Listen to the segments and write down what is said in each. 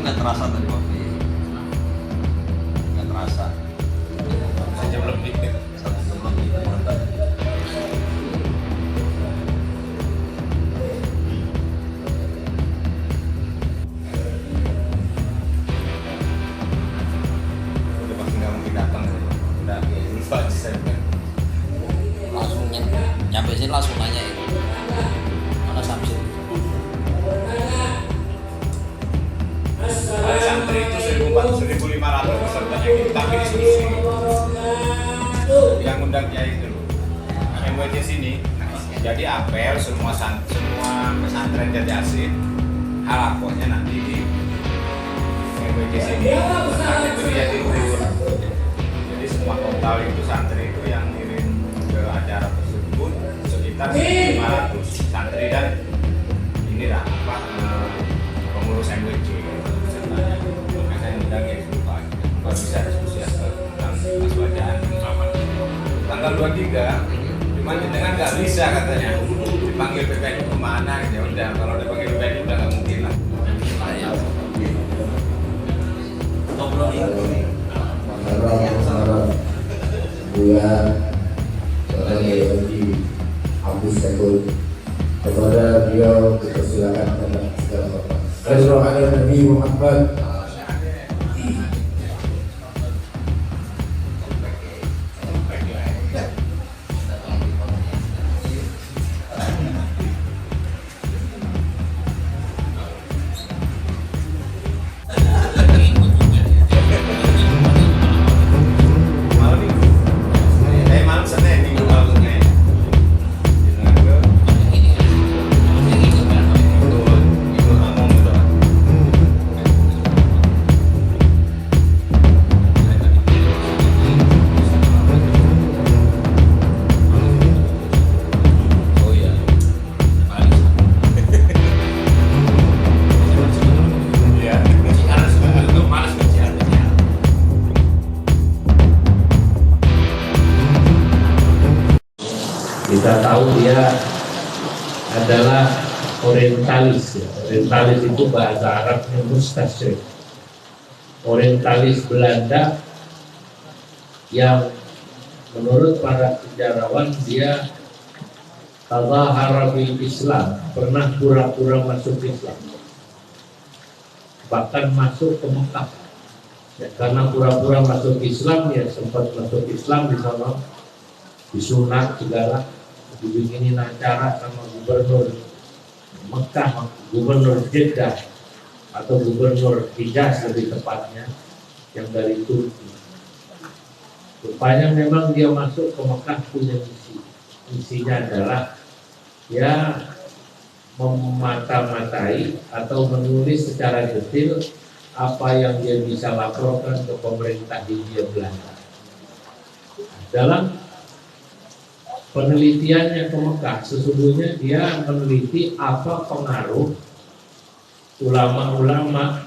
nggak terasa tadi kopi, nggak terasa. Sejam lebih. 1 jam lebih mantap. Udah pasti nggak mungkin datang. Udah lupa sih saya. Langsung nyampe sini langsung nanya itu mana Samsul. Kalau santri itu 1.500 pesertanya kita diskusi. Yang undang kiai itu loh. MWC sini. Jadi apel semua pesantren Jati Asih halakohnya nanti di MWC sini. Nanti itu dia diukur. Jadi semua total itu santri itu yang ngirim ke acara tersebut sekitar 500 santri dan inilah apa pengurus MWC pesertanya. Makanya saya undang ya lupa. Kalau bisa diskusi tentang Mas Wajaan tanggal 23. Cuman dengan nggak bisa katanya dipanggil PPNU kemana ya udah kalau dipanggil PPNU udah nggak mungkin lah. Ngobrol ini. Buya seorang Yahudi Abu Sekul kepada beliau dipersilakan pada segala hormat. Rasulullah Nabi Muhammad. Malam Senin minggu malam Senin. Oh iya. Iya. Harus untuk malas bicara. Kita tahu dia adalah orientalis ya. Orientalis itu bahasa Arabnya mustasyrik. Orientalis Belanda yang menurut para sejarawan dia tazahara bil Islam, pernah pura-pura masuk Islam, bahkan masuk ke Mekah ya, karena pura-pura masuk Islam ya sempat masuk Islam di sana disunat segala, dibikinin acara sama gubernur Mekah, gubernur Jeddah atau gubernur Hijaz lebih tepatnya yang dari Turki. Rupanya memang dia masuk ke Mekah punya misi. Misinya adalah ya memata-matai atau menulis secara detail apa yang dia bisa laporkan ke pemerintah Hindia Belanda. Dalam penelitiannya ke Mekah, sesungguhnya dia meneliti apa pengaruh ulama-ulama,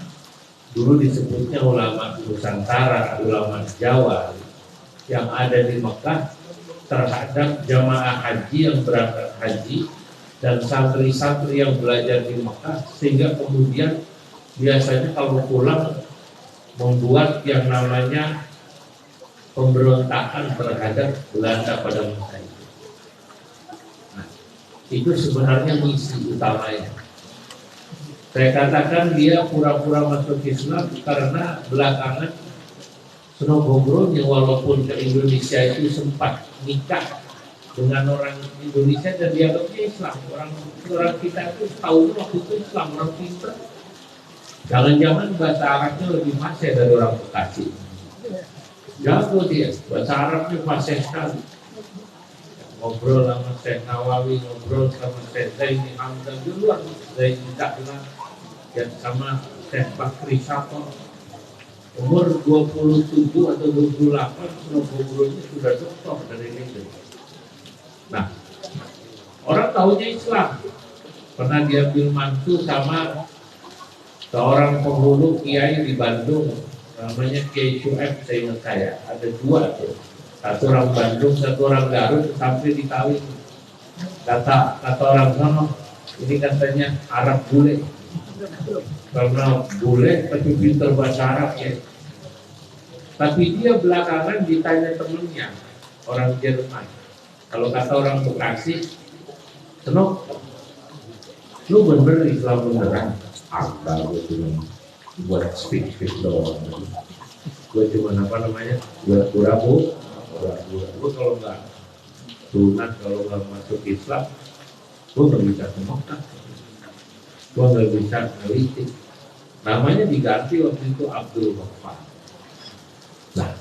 dulu disebutnya ulama Nusantara, ulama Jawa yang ada di Mekah terhadap jamaah haji yang berangkat haji dan santri-santri yang belajar di Mekah, sehingga kemudian biasanya kalau pulang membuat yang namanya pemberontakan terhadap Belanda pada masa itu. Nah, itu sebenarnya misi utamanya. Saya katakan dia pura-pura masuk Islam karena belakangan Snogogro yang walaupun ke Indonesia itu sempat nikah dengan orang Indonesia dan dianggapnya Islam. Orang kita itu tahu waktu itu Islam, orang pintar. Jangan-jangan bahasa Arabnya lebih fasih dari orang Bekasi. Jago dia, bahasa Arabnya fasih sekali. Ngobrol sama Syekh Nawawi, ngobrol sama Syekh Zaini Hamdan dulu, Zaini Dahlan, dan sama Syekh Bakri Sato. Umur 27 atau 28, ngobrolnya sudah doktor dari Indonesia. Nah, orang tahunya Islam. Pernah diambil mantu sama seorang penghulu kiai di Bandung, namanya Kiai Syuaib, saya ingat saya. Ada dua tuh, satu orang Bandung, satu orang Garut, sampai dikawin. Kata orang sana, ini katanya Arab bule. karena bule tapi pinter bahasa Arab ya. Tapi dia belakangan ditanya temennya orang Jerman. Kalau kata orang Bekasi, Senok, lu bener Islam beneran? Apa gue cuma buat speak doang. Gue cuma apa namanya? Buat pura-pura. Gue kalau nggak sunat, kalau nggak masuk Islam, gue nggak bisa semokan. Gue nggak bisa ngelitik. Namanya diganti waktu itu Abdul Ghaffar. Nah,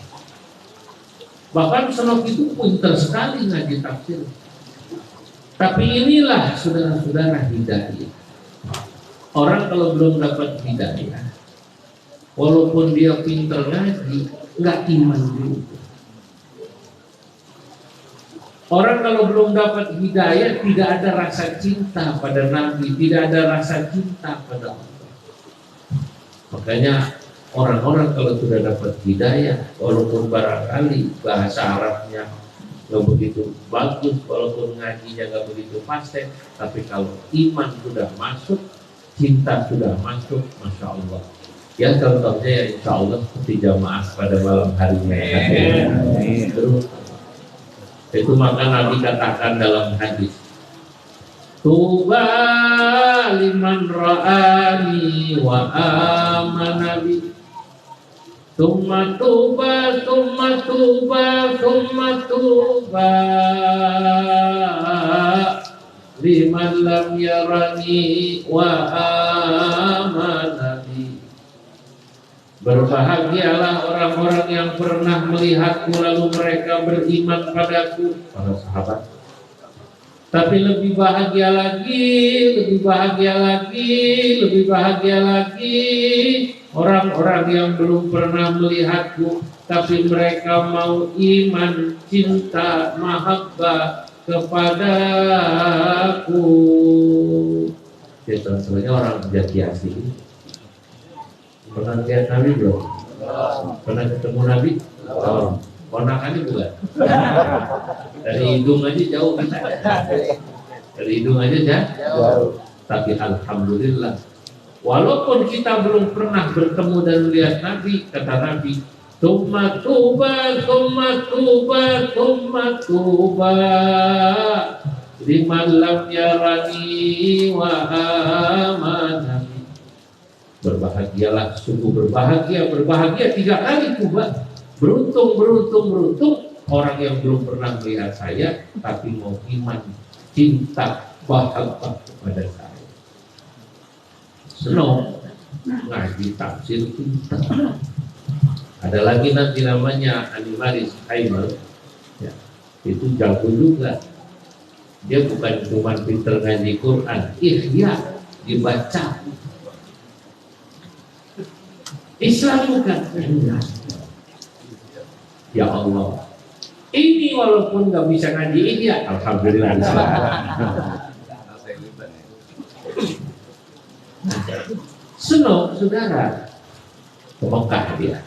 bahkan Senok itu pintar sekali ngaji tafsir. Tapi inilah saudara-saudara hidayah. Orang kalau belum dapat hidayah, walaupun dia pintar ngaji, nggak iman juga. Orang kalau belum dapat hidayah, tidak ada rasa cinta pada Nabi, tidak ada rasa cinta pada Allah. Makanya orang-orang kalau sudah dapat hidayah, walaupun barangkali bahasa Arabnya nggak begitu bagus, walaupun ngajinya nggak begitu fasih, tapi kalau iman sudah masuk, cinta sudah masuk, masya Allah. Ya contohnya ya insya Allah seperti jamaah pada malam harinya. Terus itu maka Nabi katakan dalam hadis, Tuba liman ra'ani wa amana bi. Tumma tuba, tumma tuba, tumma tuba liman lam yarani wa amana bi. Berbahagialah orang-orang yang pernah melihatku lalu mereka beriman padaku, para sahabat. Tapi lebih bahagia lagi, lebih bahagia lagi, lebih bahagia lagi orang-orang yang belum pernah melihatku, tapi mereka mau iman, cinta, mahabbah kepadaku. Itu sebenarnya orang jati asli. Pernah lihat Nabi belum? Pernah ketemu Nabi? Ponakannya bukan? Dari hidung aja jauh kan? Dari hidung aja jauh. Tapi alhamdulillah, walaupun kita belum pernah bertemu dan melihat Nabi, kata Nabi, Tumma tuba, tumma tuba, tumma tuba liman lam yarani wa amana. Berbahagialah, sungguh berbahagia, berbahagia 3 kali tuba. Beruntung, beruntung, beruntung orang yang belum pernah melihat saya tapi mau iman, cinta, bahagia kepada saya. Senang ngaji tafsir kita. Ada lagi nanti namanya Animaris Haimel, ya, itu jago juga. Dia bukan cuma pinter ngaji Quran, ihya dibaca. Islam bukan enggak. Ya Allah, ini walaupun nggak bisa ngaji ihya, alhamdulillah Islam. Senang saudara ke Mekah dia.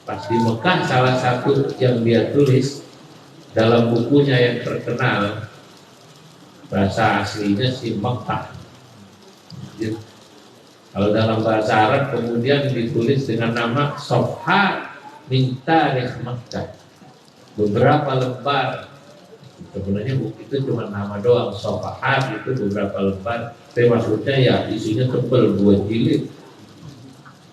Pas di Mekah salah satu yang dia tulis dalam bukunya yang terkenal, bahasa aslinya si Mekah. Kalau dalam bahasa Arab kemudian ditulis dengan nama Sofha min Tarikh Makkah. Beberapa lembar. Sebenarnya buku itu cuma nama doang, Sofha itu beberapa lembar. Tapi maksudnya ya isinya tebal 2 jilid.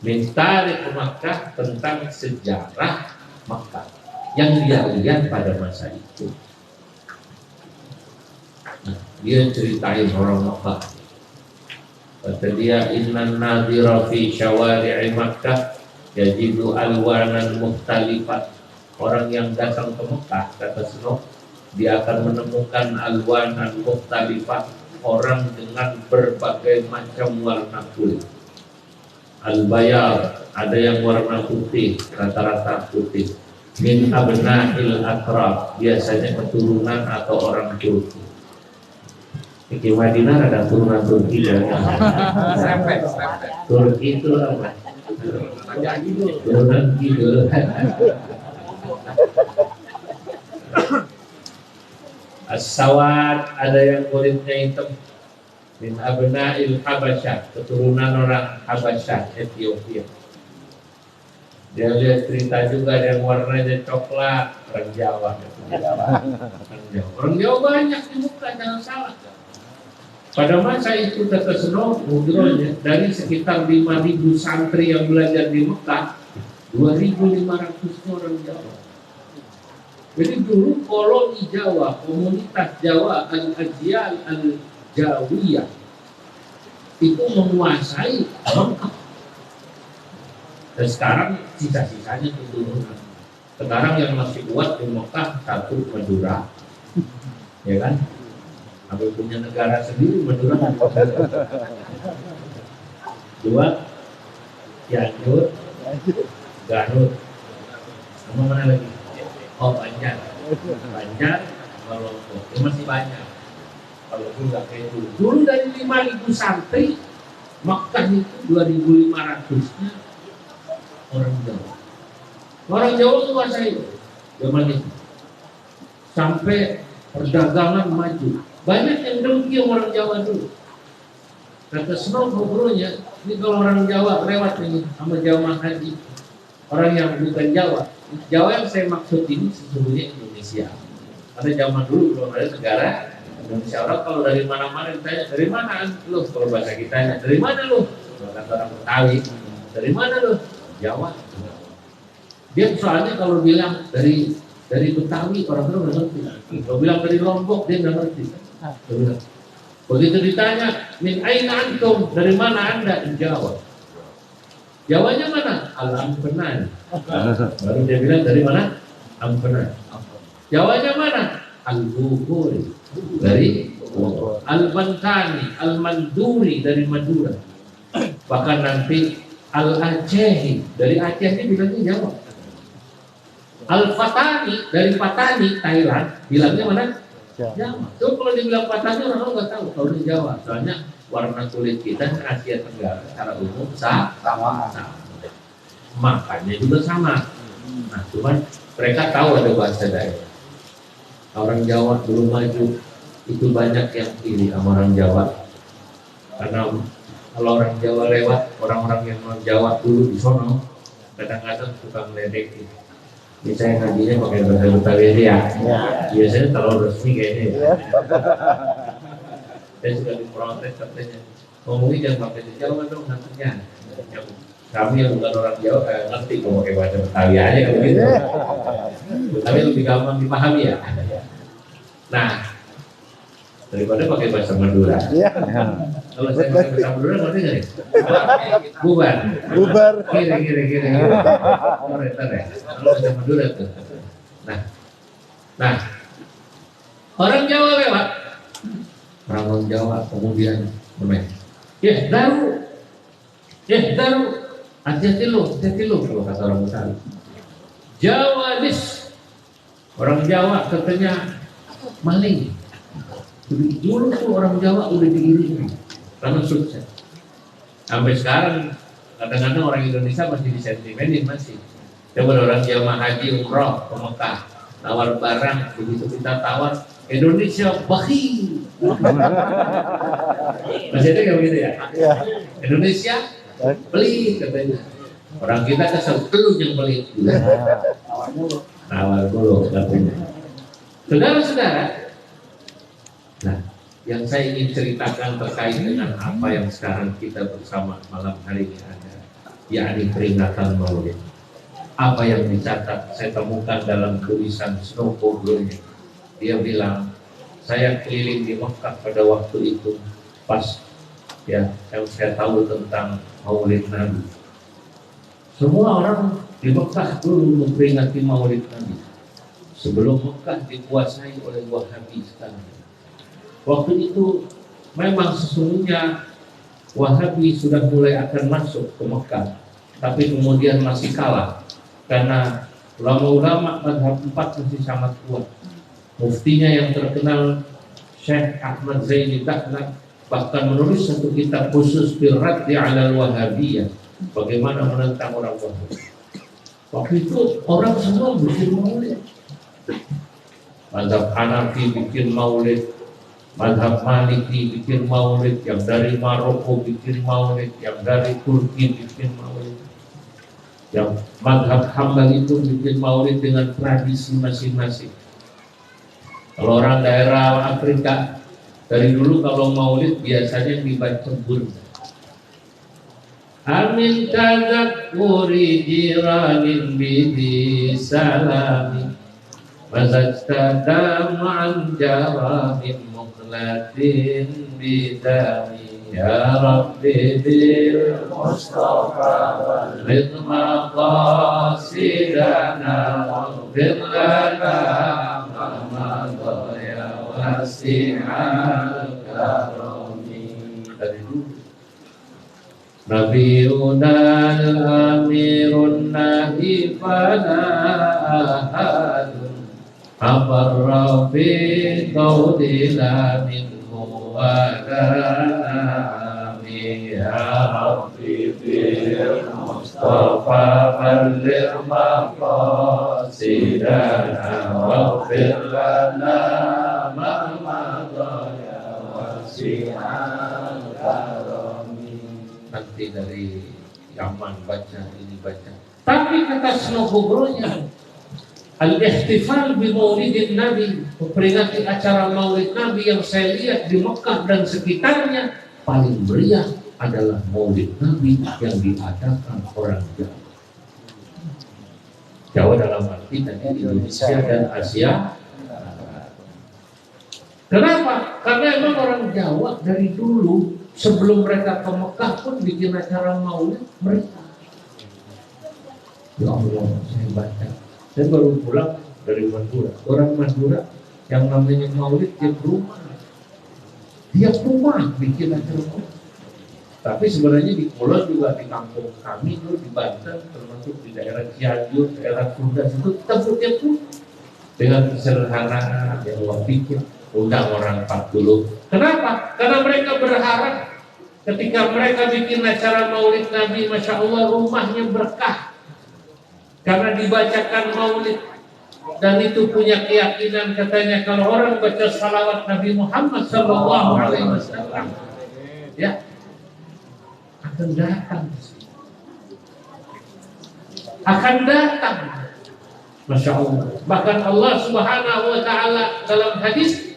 Min Tarikh Makkah, tentang sejarah Makkah yang dia lihat pada masa itu. Nah, dia ceritain orang Makkah. Kata dia, innan nadhira fi syawari'i Makkah yajidu alwanan mukhtalifat. Orang yang datang ke Mekah, kata Senok, dia akan menemukan alwanan mukhtalifat, orang dengan berbagai macam warna kulit. Al-bayar, ada yang warna putih, rata-rata putih. Min abna'il akrab, biasanya keturunan atau orang Turki. Di Madinah ada turunan Turki dan Turki itu apa? Turunan gitu. As-sawad, ada yang kulitnya hitam. min abna'il Habasyah, keturunan orang Habasyah, Ethiopia. Dia lihat cerita juga ada yang warnanya coklat, orang Jawa. Orang Jawa banyak di Mekah, jangan salah. Pada masa itu kata Seno, mudronya dari sekitar 5.000 santri yang belajar di Mekah, 2.500 orang Jawa. Jadi dulu koloni Jawa, komunitas Jawa Al-Ajyal Al-Jawiyah itu menguasai Mekah. Dan sekarang sisa-sisanya keturunan. Sekarang yang masih kuat di Mekah satu Madura, ya kan? Sampai punya negara sendiri Madura. Dua Cianjur, Garut, sama mana lagi? Oh Banjar, kalau itu masih banyak. Kalau itu nggak kayak dulu. Dulu dari 5.000 santri, Mekah itu 2.500-nya orang Jawa. Orang Jawa menguasai zaman itu. Sampai perdagangan maju. Banyak yang dengki orang Jawa dulu. Kata Snow ngobrolnya, ini kalau orang Jawa lewat ini sama jamaah haji. Orang yang bukan Jawa. Jawa yang saya maksud ini sesungguhnya Indonesia. Karena zaman dulu belum ada negara Indonesia. Orang kalau dari mana-mana ditanya, dari mana lu? Kalau bahasa kita, dari mana lu? Kalau kata orang Betawi, dari mana lu? Jawa. Dia soalnya kalau bilang dari Betawi orang-orang nggak ngerti. Kalau bilang dari Lombok dia nggak ngerti. Begitu ditanya, min aina antum, dari mana anda? Jawa. Jawanya mana? Al-Ampenan. Baru dia bilang dari mana? Ampenan. Jawanya mana? Al-Bukhari. Dari Al-Bantani, Al-Manduri dari Madura. Bahkan nanti Al-Aceh dari Aceh ini bilangnya Jawa. Al-Fatani dari Patani Thailand bilangnya mana? Jawa. So kalau dibilang Patani orang nggak tahu kalau di Jawa. Soalnya warna kulit kita Asia Tenggara secara umum sama. Makanya juga sama. Nah, cuman mereka tahu ada bahasa daerah. Orang Jawa belum maju itu banyak yang iri sama orang Jawa. Karena kalau orang Jawa lewat, orang-orang yang non Jawa dulu di sono kadang-kadang suka ngeledekin. Misalnya ngajinya pakai bahasa Betawi ya. Biasanya terlalu resmi kayaknya ya. Saya suka diprotes katanya. Ngomongin jangan pakai di Jawa dong nantinya. Kami yang bukan orang Jawa ngerti kalau pakai bahasa Betawi aja kan begitu. Tapi lebih gampang dipahami ya. Nah, daripada pakai bahasa Madura. Kalau saya pakai bahasa Madura ngerti nggak nih? Bubar. Kiri. Ntar ya. Kalau bahasa Madura tuh. Nah, orang Jawa lewat. Orang Jawa kemudian namanya. Daru. Hati-hati lo kalau kata orang Betawi. Jawanis. Orang Jawa katanya maling. Dulu tuh orang Jawa udah diiringi karena sukses. Sampai sekarang kadang-kadang orang Indonesia masih disentimenin masih. Coba orang jamaah haji umroh ke Mekah, tawar barang, begitu kita tawar Indonesia bakhil. Masih ada kayak begitu ya? Indonesia pelit katanya. Orang kita kesel telur yang pelit. Tawar dulu katanya. Saudara-saudara, nah, yang saya ingin ceritakan terkait dengan apa yang sekarang kita bersama malam hari ini ada, yakni peringatan Maulid. Apa yang dicatat saya temukan dalam tulisan Snowboarder-nya. Dia bilang, saya keliling di Mekah pada waktu itu pas ya yang saya tahu tentang Maulid Nabi. Semua orang di Mekah dulu memperingati Maulid Nabi sebelum Mekah dikuasai oleh Wahabi sekarang. Waktu itu memang sesungguhnya Wahabi sudah mulai akan masuk ke Mekah, tapi kemudian masih kalah karena ulama-ulama mazhab 4 masih sangat kuat. Muftinya yang terkenal Syekh Ahmad Zaini Dahlan bahkan menulis satu kitab khusus fil raddi 'ala al-Wahabiyyah, bagaimana menentang orang Wahabi. Waktu itu orang semua bikin maulid. Mazhab Hanafi bikin maulid, Mazhab Maliki bikin maulid, yang dari Maroko bikin maulid, yang dari Turki bikin maulid, yang mazhab Hambali pun bikin maulid dengan tradisi masing-masing. Kalau orang daerah Afrika, dari dulu kalau maulid biasanya dibaca burda. Amin tazakuri jiranin bidi salami Mazajtada ma'an jaramin muqlatin bidami Ya Rabbi bil Mustafa Walid maqasidana Waghfir lana Mamadaya wasi'al karami. Dari dulu Nabiuna al-amirun nahi fala ahadun abarra fi qawlina minhu wala ya Rabbi bil Mustafa balligh maqasidana waghfir lana ma madaya wasi'al karami. Nanti dari Yaman baca, ini baca. Tapi kata Snogobronya, al-ihtifal bi maulidin Nabi, memperingati acara maulid Nabi yang saya lihat di Mekah dan sekitarnya, paling meriah adalah maulid Nabi yang diadakan orang Jawa. Jawa dalam arti tadi Indonesia dan Asia. Kenapa? Karena emang orang Jawa dari dulu sebelum mereka ke Mekah pun bikin acara maulid mereka. Ya Allah, saya baca. Saya baru pulang dari Madura. Orang Madura yang namanya maulid tiap rumah bikin acara maulid. Tapi sebenarnya di pulau juga di kampung kami itu di Banten, termasuk di daerah Cianjur, daerah Kudas itu kita tiap rumah dengan kesederhanaan yang Allah pikir. Undang orang 40. Kenapa? Karena mereka berharap ketika mereka bikin acara maulid Nabi, Masya Allah rumahnya berkah karena dibacakan maulid. Dan itu punya keyakinan katanya kalau orang baca salawat Nabi Muhammad SAW ya akan datang Masya Allah. Bahkan Allah Subhanahu wa Ta'ala dalam hadis,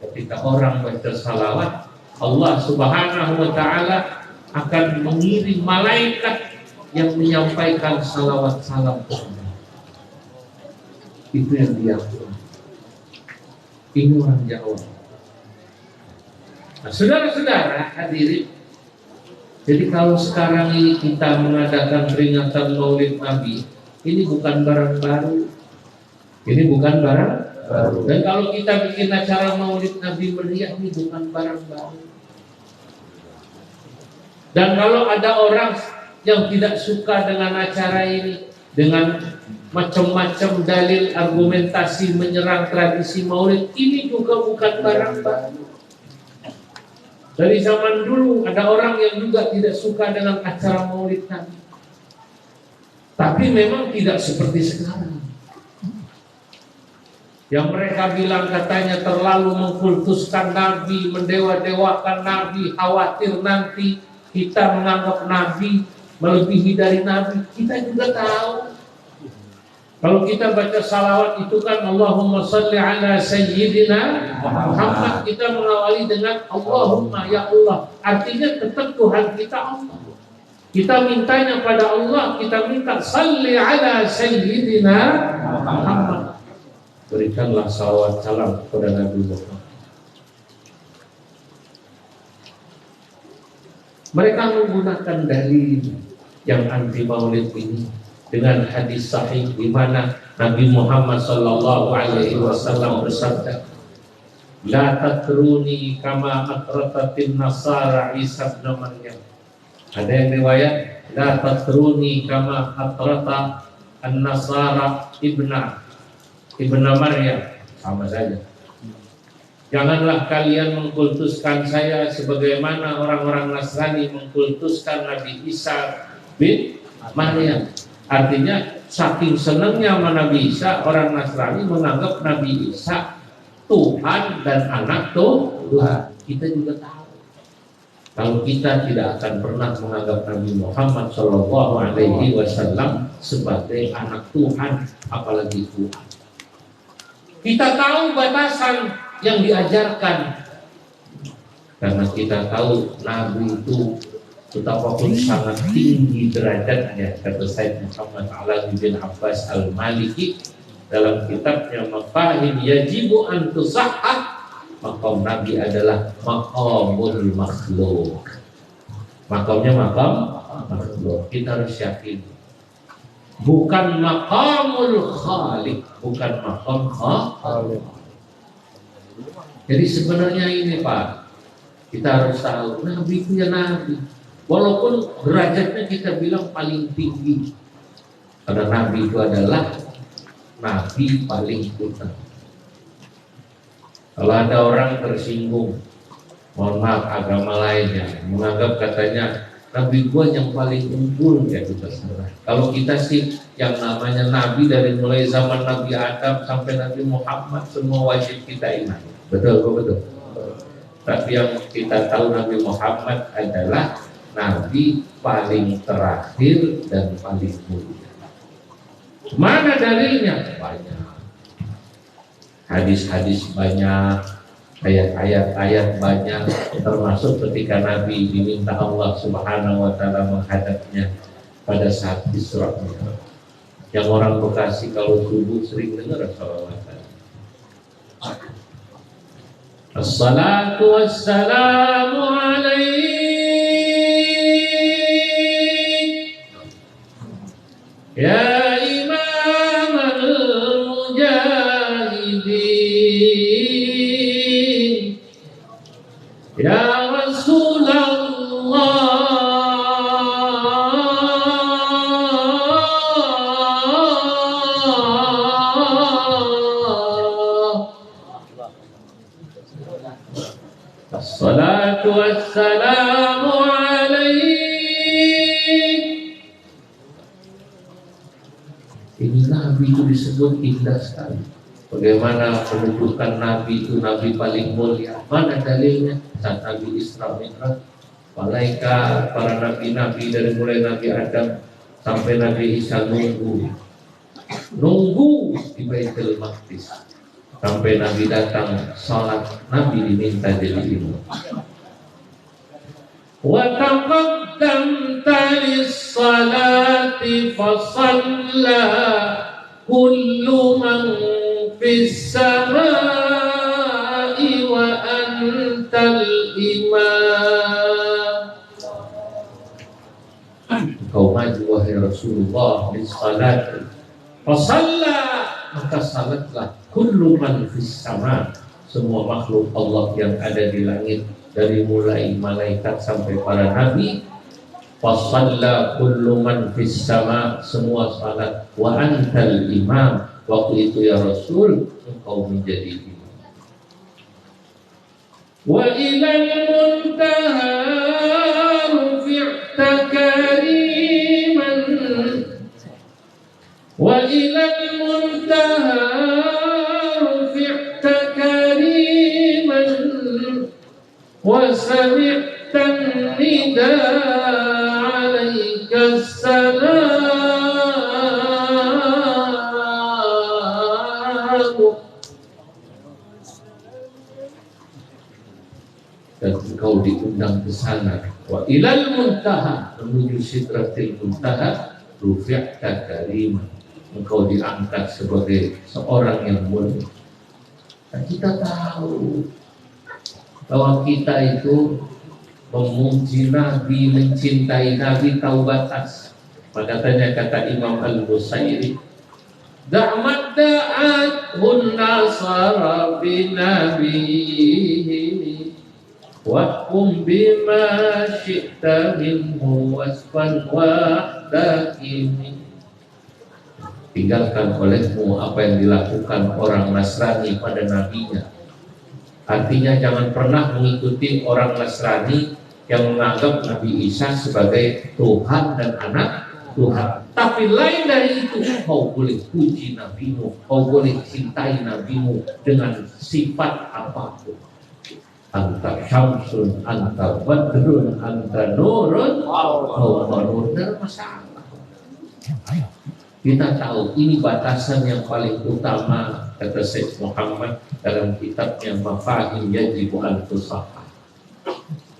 ketika orang baca salawat, Allah Subhanahu wa Ta'ala akan mengirim malaikat yang menyampaikan salawat salam kepada. Itu yang dia lakukan. Ini orang Jawa. Nah, saudara-saudara hadirin, jadi kalau sekarang ini kita mengadakan peringatan Maulid Nabi, ini bukan barang baru. Ini bukan barang baru. Dan kalau kita bikin acara Maulid Nabi meriah, ini bukan barang baru. Dan kalau ada orang yang tidak suka dengan acara ini, dengan macam-macam dalil argumentasi menyerang tradisi Maulid, ini juga bukan barang baru. Dari zaman dulu ada orang yang juga tidak suka dengan acara Maulid Nabi. Tapi memang tidak seperti sekarang. Yang mereka bilang katanya terlalu mengkultuskan Nabi, mendewa-dewakan Nabi, khawatir nanti kita menganggap Nabi melebihi dari Nabi. Kita juga tahu. Kalau kita baca salawat itu kan Allahumma salli ala Sayyidina Muhammad, kita mengawali dengan Allahumma ya Allah. Artinya tetap Tuhan kita Allah. Kita mintanya pada Allah, kita minta salli ala Sayyidina Muhammad. Berikanlah salawat salam kepada Nabi Muhammad. Mereka menggunakan dalil yang anti maulid ini dengan hadis sahih di mana Nabi Muhammad sallallahu alaihi wasallam bersabda, "La tatruni kama atratatin nasara Isa bin Maryam." Ada yang riwayat, "La tatruni kama atrata an-nasara ibna Maryam." Sama saja. Janganlah kalian mengkultuskan saya sebagaimana orang-orang Nasrani mengkultuskan Nabi Isa bin Maryam. Artinya saking senangnya sama Nabi Isa, orang Nasrani menganggap Nabi Isa Tuhan dan anak Tuhan. Kita juga tahu. Kalau kita tidak akan pernah menganggap Nabi Muhammad SAW sebagai anak Tuhan, apalagi Tuhan. Kita tahu batasan yang diajarkan, karena kita tahu Nabi itu betapapun sangat tinggi derajatnya. Kata Sayyid Muhammad Ali bin Abbas Al-Maliki dalam kitabnya Mafahim Yajibu an Tusahhah, maqam Nabi adalah maqamul makhluk. Makamnya makam makhluk. Kita harus yakin, bukan maqamul khaliq, bukan maqam khaliq. Jadi sebenarnya ini Pak, kita harus tahu Nabi itu ya Nabi, walaupun derajatnya kita bilang paling tinggi, karena Nabi itu adalah Nabi paling utama. Kalau ada orang tersinggung, mohon maaf, agama lainnya menganggap katanya Nabi gua yang paling unggul, ya itu terserah. Kalau kita sih yang namanya Nabi dari mulai zaman Nabi Adam sampai Nabi Muhammad semua wajib kita ingat. Betul, betul. Tapi yang kita tahu Nabi Muhammad adalah Nabi paling terakhir dan paling mulia. Mana dalilnya? Banyak. Hadis-hadis banyak, ayat-ayat banyak, termasuk ketika Nabi diminta Allah Subhanahu wa Ta'ala menghadapnya pada saat Isra Mi'raj. Yang orang Bekasi kalau subuh sering dengar salawat. Assalatu wassalamu alaik ya imam al-mujahidin ya Rasulullah Assalatu wassalamu alaik. Ini Nabi itu disebut indah sekali. Bagaimana menunjukkan Nabi itu Nabi paling mulia? Mana dalilnya? Saat Nabi Isra Mi'raj, malaikat, para nabi-nabi dari mulai Nabi Adam sampai Nabi Isa nunggu di Baitul Maqdis. Sampai Nabi datang salat, Nabi diminta jadi imam. Wa taqaddamta lis-salati fa shalla kullu man fis samai wa antal imam. Kau maju wahai Rasulullah lis-salati fa shalla, maka salatlah kullu man fis sama, semua makhluk Allah yang ada di langit, dari mulai malaikat sampai para nabi. Fasalla kullu man fis sama, semua salat. Wa antal imam, waktu itu ya Rasul engkau menjadi imam. Wa ilal muntaha rufi'ta kariman, wa ilal muntaha وسمعت النداء عليك السلام. Dan engkau diundang ke sana. Wa ilal muntaha, menuju sidratil muntaha, rufi'ta kariman, engkau diangkat sebagai seorang yang mulia. Dan kita tahu bahwa kita itu memuji Nabi, mencintai Nabi tahu batas. Makanya kata Imam Al-Busairi, da'mat da'athun nasara binabihi wahkum bima syi'ta minhu wasfan wahdakimi. Tinggalkan olehmu apa yang dilakukan orang Nasrani pada nabinya. Artinya jangan pernah mengikuti orang Nasrani yang menganggap Nabi Isa sebagai Tuhan dan anak Tuhan. Tapi lain dari itu, kau boleh puji nabimu, kau boleh cintai nabimu dengan sifat apapun. Anta syamsun, anta badrun, anta nurun, kau nur, tidak masalah. Kita tahu ini batasan yang paling utama, kata Syekh Muhammad dalam kitabnya Mafahim Yajibu an Tusahah.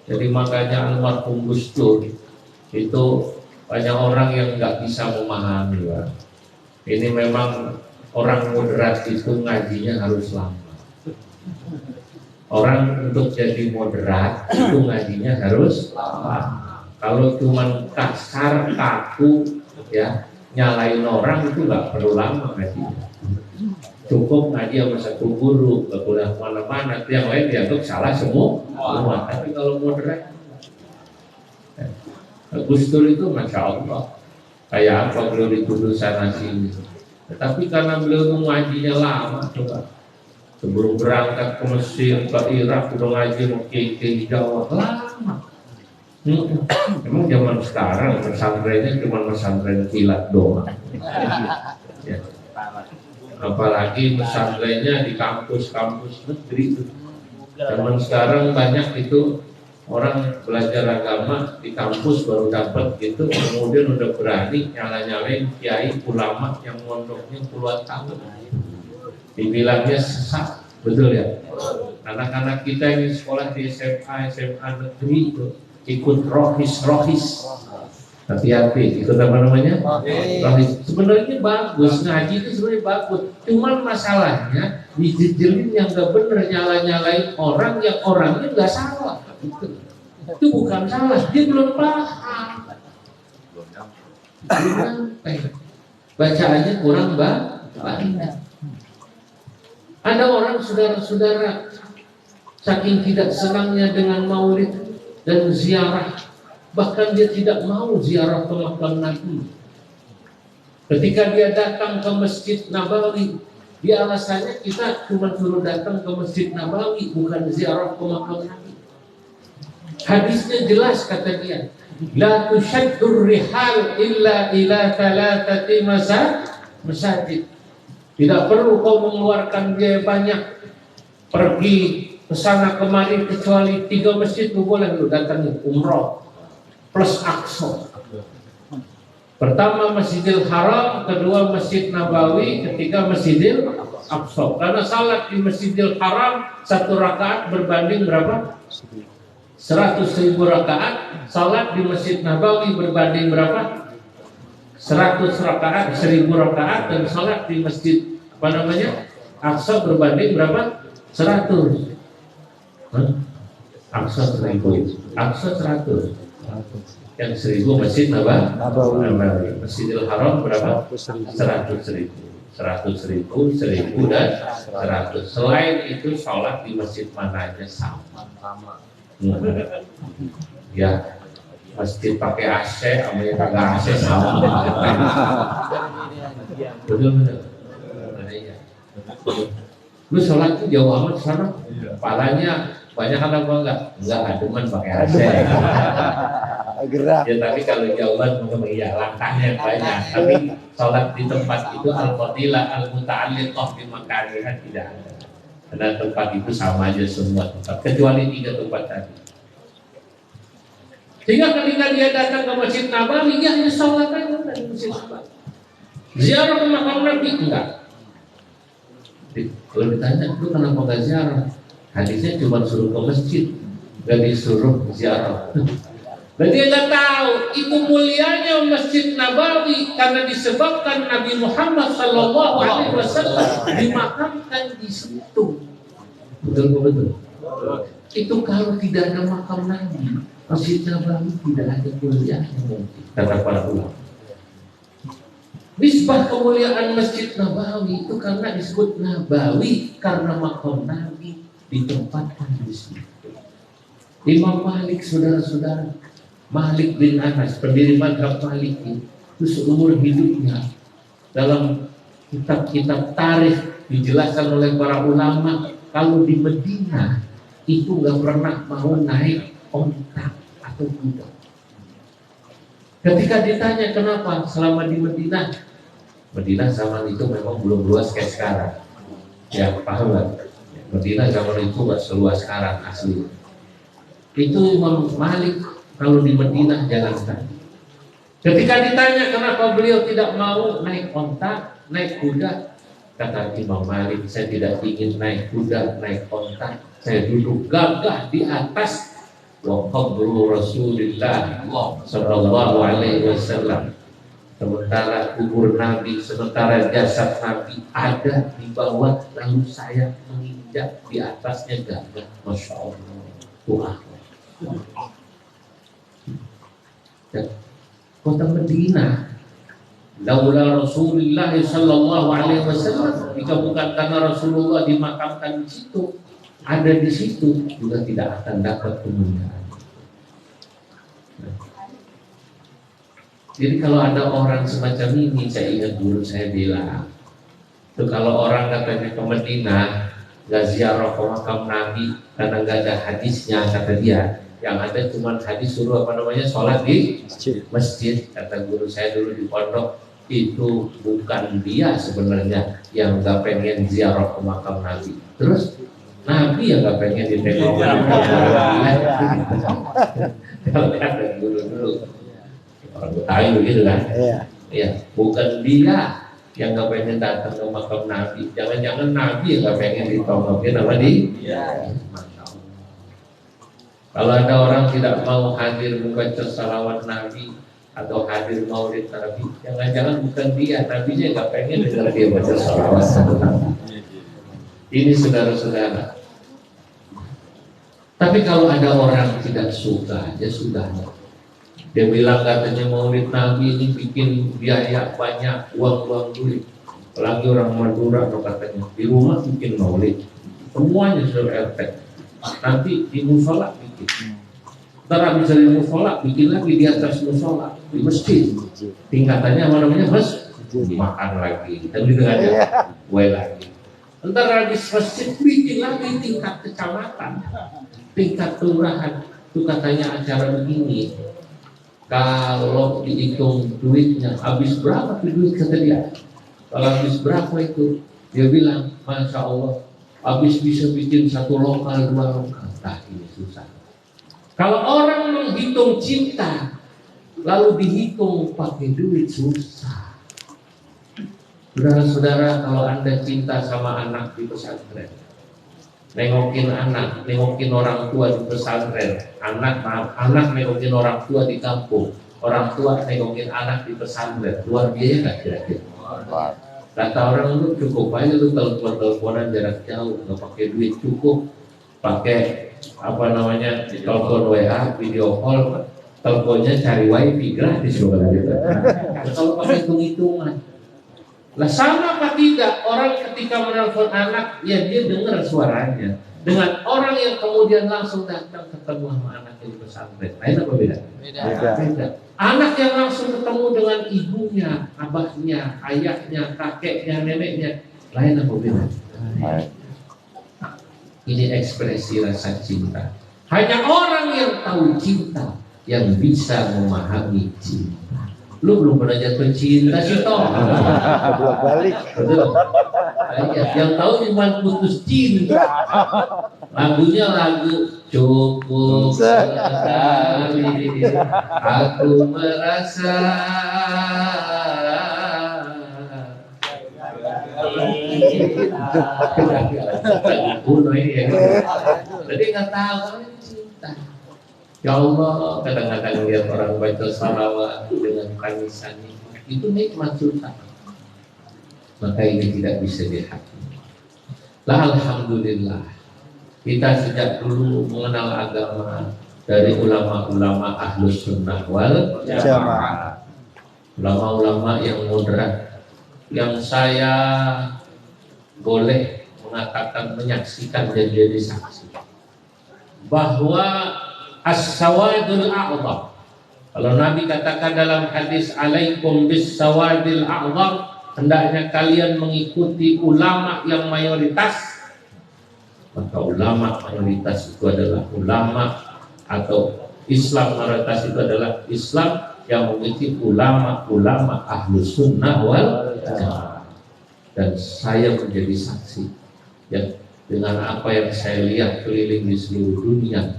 Jadi makanya almarhum Gus Dur itu banyak orang yang nggak bisa memahami, Pak. Ini memang orang moderat itu ngajinya harus lama. Orang untuk jadi moderat itu ngajinya harus lama. Kalau cuma kasar, kaku, ya nyalain orang itu nggak perlu lama ngajinya. Cukup ngaji sama satu guru, nggak boleh kemana-mana. Yang lain dianggap salah semua. Tapi kalau moderat, Gus Dur itu masya Allah, kayak apa beliau dituduh sana sini. Tetapi karena beliau itu ngajinya lama, coba sebelum berangkat ke Mesir, ke Irak, udah ngaji mau ke Jawa lama. Emang zaman sekarang pesantrennya cuma pesantren kilat doang. Ya. Apalagi pesantrennya di kampus-kampus negeri. Zaman sekarang banyak itu orang belajar agama di kampus baru dapat gitu, kemudian udah berani nyala-nyalain kiai ulama yang mondoknya puluhan tahun. Dibilangnya sesat, betul ya? Anak-anak kita yang sekolah di SMA negeri itu ikut rohis. Hati-hati, ikut apa namanya? Rohis. Sebenarnya bagus, ngaji itu sebenarnya bagus. Cuman masalahnya dijejelin yang gak bener, nyala-nyalain orang yang orangnya gak salah. Itu bukan salah, dia belum paham. Bacaannya kurang banyak. Ada orang saudara-saudara saking tidak senangnya dengan maulid dan ziarah, bahkan dia tidak mau ziarah ke makam Nabi. Ketika dia datang ke Masjid Nabawi, dia alasannya kita cuma suruh datang ke Masjid Nabawi, bukan ziarah ke makam Nabi. Hadisnya jelas kata dia, la tushaddur rihal illa ila thalathati masajid. Tidak perlu kau mengeluarkan biaya banyak pergi ke sana kemari kecuali 3 masjid lu boleh lu datangi umroh plus Aqsa. Pertama Masjidil Haram, kedua Masjid Nabawi, ketiga Masjidil Aqsa. Karena salat di Masjidil Haram 1 rakaat berbanding berapa? 100.000 rakaat. Salat di Masjid Nabawi berbanding berapa? 100 rakaat, 1.000 rakaat. Dan salat di Masjid Aqsa berbanding berapa? 100. Aqsa 1.000, Aqsa 100. Yang 1.000 Masjid Nabawi. Masjidil Haram berapa? 100.000. 100.000, 1.000 dan 100. Selain itu sholat di masjid mana aja sama. Ya, masjid pakai AC sama yang kagak AC sama. Betul. Lu sholat tuh jauh amat sana, palanya banyak kan apa enggak? Enggak, ademan pakai AC. Ya tapi kalau jauhan mungkin iya langkahnya banyak. Tapi sholat di tempat itu al-fadilah al-muta'alliqah bi makaniha tidak ada. Karena tempat itu sama aja semua tempat, kecuali 3 tempat tadi. Sehingga ketika dia datang ke Masjid Nabawi, dia hanya sholat aja di Masjid Nabawi. Ziarah ke makam Nabi enggak. Kalau ditanya, lu kenapa nggak ziarah? Hadisnya cuma suruh ke masjid, nggak disuruh ziarah. Dan dia nggak tahu itu mulianya Masjid Nabawi karena disebabkan Nabi Muhammad SAW dimakamkan di situ. Betul. Itu kalau tidak ada makam Nabi, Masjid Nabawi tidak ada mulianya mungkin, kata para ulama. Nisbah kemuliaan Masjid Nabawi itu karena disebut Nabawi karena makam Nabi ditempatkan di situ. Imam Malik, saudara-saudara, Malik bin Anas, pendiri mazhab Maliki, itu seumur hidupnya dalam kitab-kitab tarikh dijelaskan oleh para ulama kalau di Medina itu nggak pernah mau naik onta atau kuda. Ketika ditanya kenapa selama di Madinah, Madinah zaman itu memang belum luas kayak sekarang. Ya, paham nggak? Madinah zaman itu nggak seluas sekarang asli. Itu Imam Malik kalau di Madinah jalankan. Ketika ditanya kenapa beliau tidak mau naik onta, naik kuda, kata Imam Malik, saya tidak ingin naik kuda, naik onta, saya duduk gagah di atas wa qabru Rasulillah sallallahu alaihi wasallam. Sementara kubur Nabi, sementara jasad Nabi ada di bawah, lalu saya menginjak di atasnya gagah. Masya Allah. Wah. Kota Madinah, laula Rasulullah sallallahu alaihi wasallam, jika bukan karena Rasulullah dimakamkan di situ, ada di situ, juga tidak akan dapat kemuliaan. Jadi kalau ada orang semacam ini, saya ingat dulu saya bilang, itu kalau orang katanya ke Madinah, gak ziarah ke makam Nabi karena gak ada hadisnya, kata dia, yang ada cuma hadis suruh sholat di masjid. Kata guru saya dulu di pondok, itu bukan dia sebenarnya yang gak pengen ziarah ke makam Nabi. Terus Nabi yang gak pengen ditengok kalau kata guru dulu. Orang tahu gitu kan? Iya. Bukan dia yang nggak pengen datang ke makam Nabi. Jangan-jangan Nabi yang nggak pengen ditongokin sama di. Kalau ada orang tidak mau hadir membaca salawat Nabi atau hadir maulid Nabi, jangan-jangan bukan dia, Nabinya nggak pengen dengar dia baca salawat. Ini saudara-saudara. Tapi kalau ada orang tidak suka, ya sudahnya. Dia bilang katanya maulid Nabi ini bikin biaya banyak, uang duit. Apalagi orang Madura atau katanya di rumah bikin maulid, semuanya sudah efek. Nanti di musola bikin, ntar bisa di musola bikin lagi di atas musola di masjid. Tingkatannya apa namanya mas? Makan lagi, tapi dengan aja, kue lagi. Ntar habis masjid bikin lagi tingkat kecamatan, tingkat kelurahan. Itu katanya acara begini. Kalau dihitung duitnya habis berapa duit kata dia. Kalau habis berapa itu, dia bilang, Masya Allah, habis bisa bikin satu lokal, dua lokal. Nah ini susah. Kalau orang menghitung cinta, lalu dihitung pakai duit, susah. Saudara-saudara, kalau Anda cinta sama anak di pesantren, nengokin anak, nengokin orang tua di pesantren, anak nengokin orang tua di kampung, orang tua nengokin anak di pesantren, luar biasa nggak kira-kira? Kata orang lu cukup aja lu teleponan jarak jauh, nggak pakai duit, cukup pakai apa namanya telepon WA, video call, teleponnya cari wifi gratis loh gitu. Kalau pakai hitung-hitungan. Lah sama apa tidak orang ketika menelpon anak, ya dia dengar suaranya. Dengan orang yang kemudian langsung datang ketemu sama anak di pesantren, lain apa beda? Beda. Anak yang langsung ketemu dengan ibunya, abahnya, ayahnya, kakeknya, neneknya, lain apa beda? Ini ekspresi rasa cinta. Hanya orang yang tahu cinta yang bisa memahami cinta. Lu belum pernah jatuh cinta sih toh? Belum balik. Betul. Yang tahu cuma putus cinta. Lagunya lagu cukup sekali aku merasa. Kuno ini ya. Jadi nggak tahu cinta. Ya Allah, kadang-kadang lihat orang baca salawat dengan tangisannya, itu nikmat susah. Maka ini tidak bisa dihakimi. Lah alhamdulillah, kita sejak dulu mengenal agama dari ulama-ulama ahlus sunnah wal jamaah, ulama-ulama yang moderat, yang saya boleh mengatakan menyaksikan dan jadi saksi bahwa as-sawadul a'zam. Kalau Nabi katakan dalam hadis alaikum bis sawadil a'zam, hendaknya kalian mengikuti ulama yang mayoritas. Maka ulama mayoritas itu adalah ulama atau Islam mayoritas itu adalah Islam yang mengikuti ulama-ulama Ahlus Sunnah wal Jamaah. Dan saya menjadi saksi ya, dengan apa yang saya lihat keliling di seluruh dunia,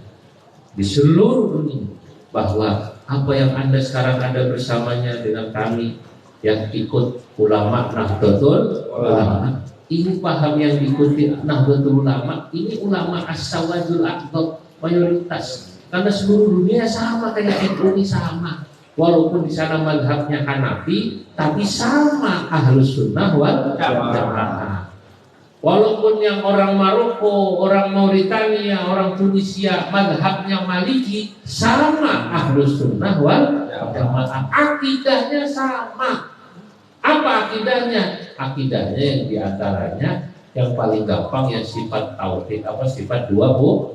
bahwa apa yang Anda sekarang ada bersamanya dengan kami yang ikut ulama Nahdlatul Ulama, ini paham yang diikuti Nahdlatul Ulama, ini ulama as-sawadul aqdab mayoritas, karena seluruh dunia sama kayak NU ini sama. Walaupun di sana mazhabnya Hanafi, tapi sama Ahlus Sunnah wal Jamaah. Walaupun yang orang Maroko, orang Mauritania, orang Tunisia mazhabnya Maliki, sama Ahlus Sunnah wal Jamaah. Akidahnya sama. Apa akidahnya? Akidahnya yang diantaranya yang paling gampang yang sifat tauhid, sifat 20.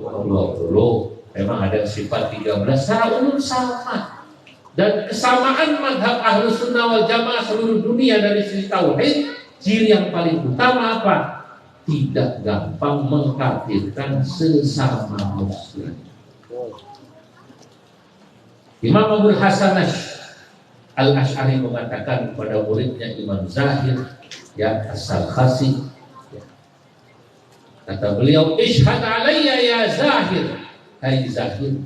Memang ada sifat 13, secara umum sama. Dan kesamaan mazhab Ahlus Sunnah wal Jamaah seluruh dunia dari sisi tauhid, ciri yang paling utama apa? Tidak gampang mengkafirkan sesama muslim. Imam Abul Hasan Al-Asy'ari mengatakan kepada muridnya Imam Zahir ya As-Salkhasi, kata beliau, "Ishhad alayya ya Zahir." Hai Zahir,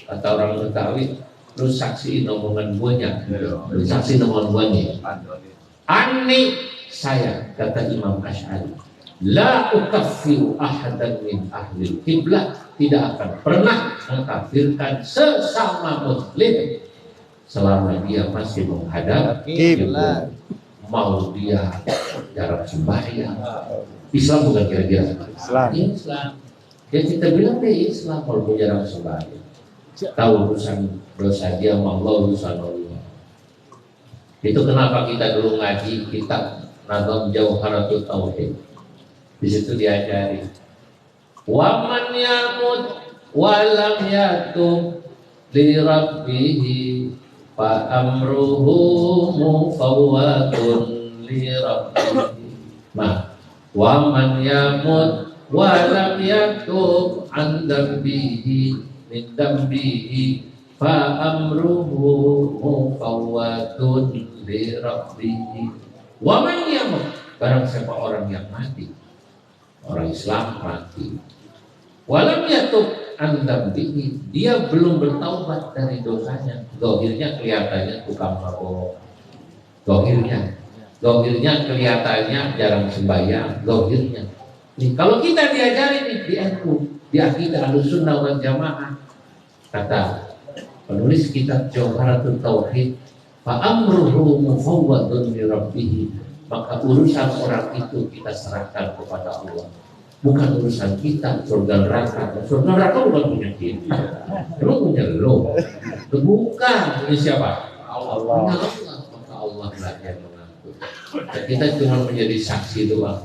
kata orang Betawi, lu saksiin omongan guanya, lu saksiin omongan guanya. Ani, saya, kata Imam Asy'ari, la ukaffiru ahadan min ahli qiblah, tidak akan pernah mengkafirkan sesama muslim selama dia masih menghadap kiblat. Mau dia jarak sembahyang, Islam bukan kira-kira Islam. Ya kita bilang dia Islam kalau jarak sembahyang. Tahu urusan dosa dia, Allah urusan Allah. Itu kenapa kita dulu ngaji kitab Nazam Jauharatul Tauhid. Di situ diajari, wa man yamut wa lam yatub li rabbih fa amruhu mufawwadun li rabbih. Wa man yamut wa lam yatub an dambihi min dambihi fa amruhu mufawwadun li rabbih. Wa man yamut, barang siapa orang yang mati, orang Islam mati, walam yatub an dambihi, dia belum bertaubat dari dosanya. Zahirnya kelihatannya tukang mabok, zahirnya kelihatannya jarang sembahyang, zahirnya. Nih, kalau kita diajarin nih di NU, di akidah Ahlussunnah wal Jamaah, kata penulis kitab Jauharatul Tauhid, fa amruhu mufawwadun li rabbih, maka urusan orang itu kita serahkan kepada Allah, bukan urusan kita. Surga neraka bukan punya kita, emang punya lo? Bukan, ini siapa? Allah. Maka Allah lah yang mengatur. Dan kita cuma menjadi saksi doang.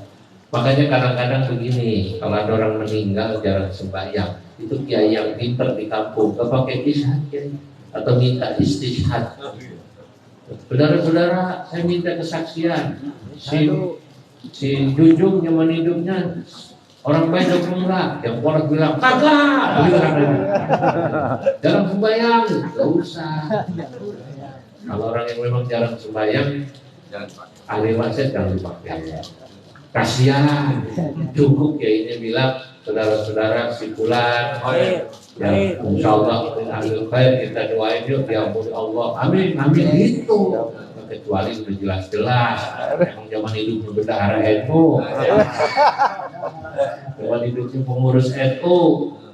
Makanya kadang-kadang begini, kalau ada orang meninggal jarang sembahyang, itu kiai yang pinter di kampung gak pakai istishhad atau minta istishhad. Saudara-saudara, saya minta kesaksian. Si Junjung nyaman hidupnya orang baik atau enggak? Yang orang bilang kagak, jarang sembahyang, gak usah. Kalau orang yang memang jarang sembahyang, ahli maksiat jangan dipakai. Kasihan, cukup ya ini bilang saudara-saudara si fulan yang insya Allah ahli khair, kita doain yuk diampuni Allah, amin amin gitu. Kecuali udah jelas-jelas emang zaman hidupnya bendahara NU, zaman hidupnya pengurus NU,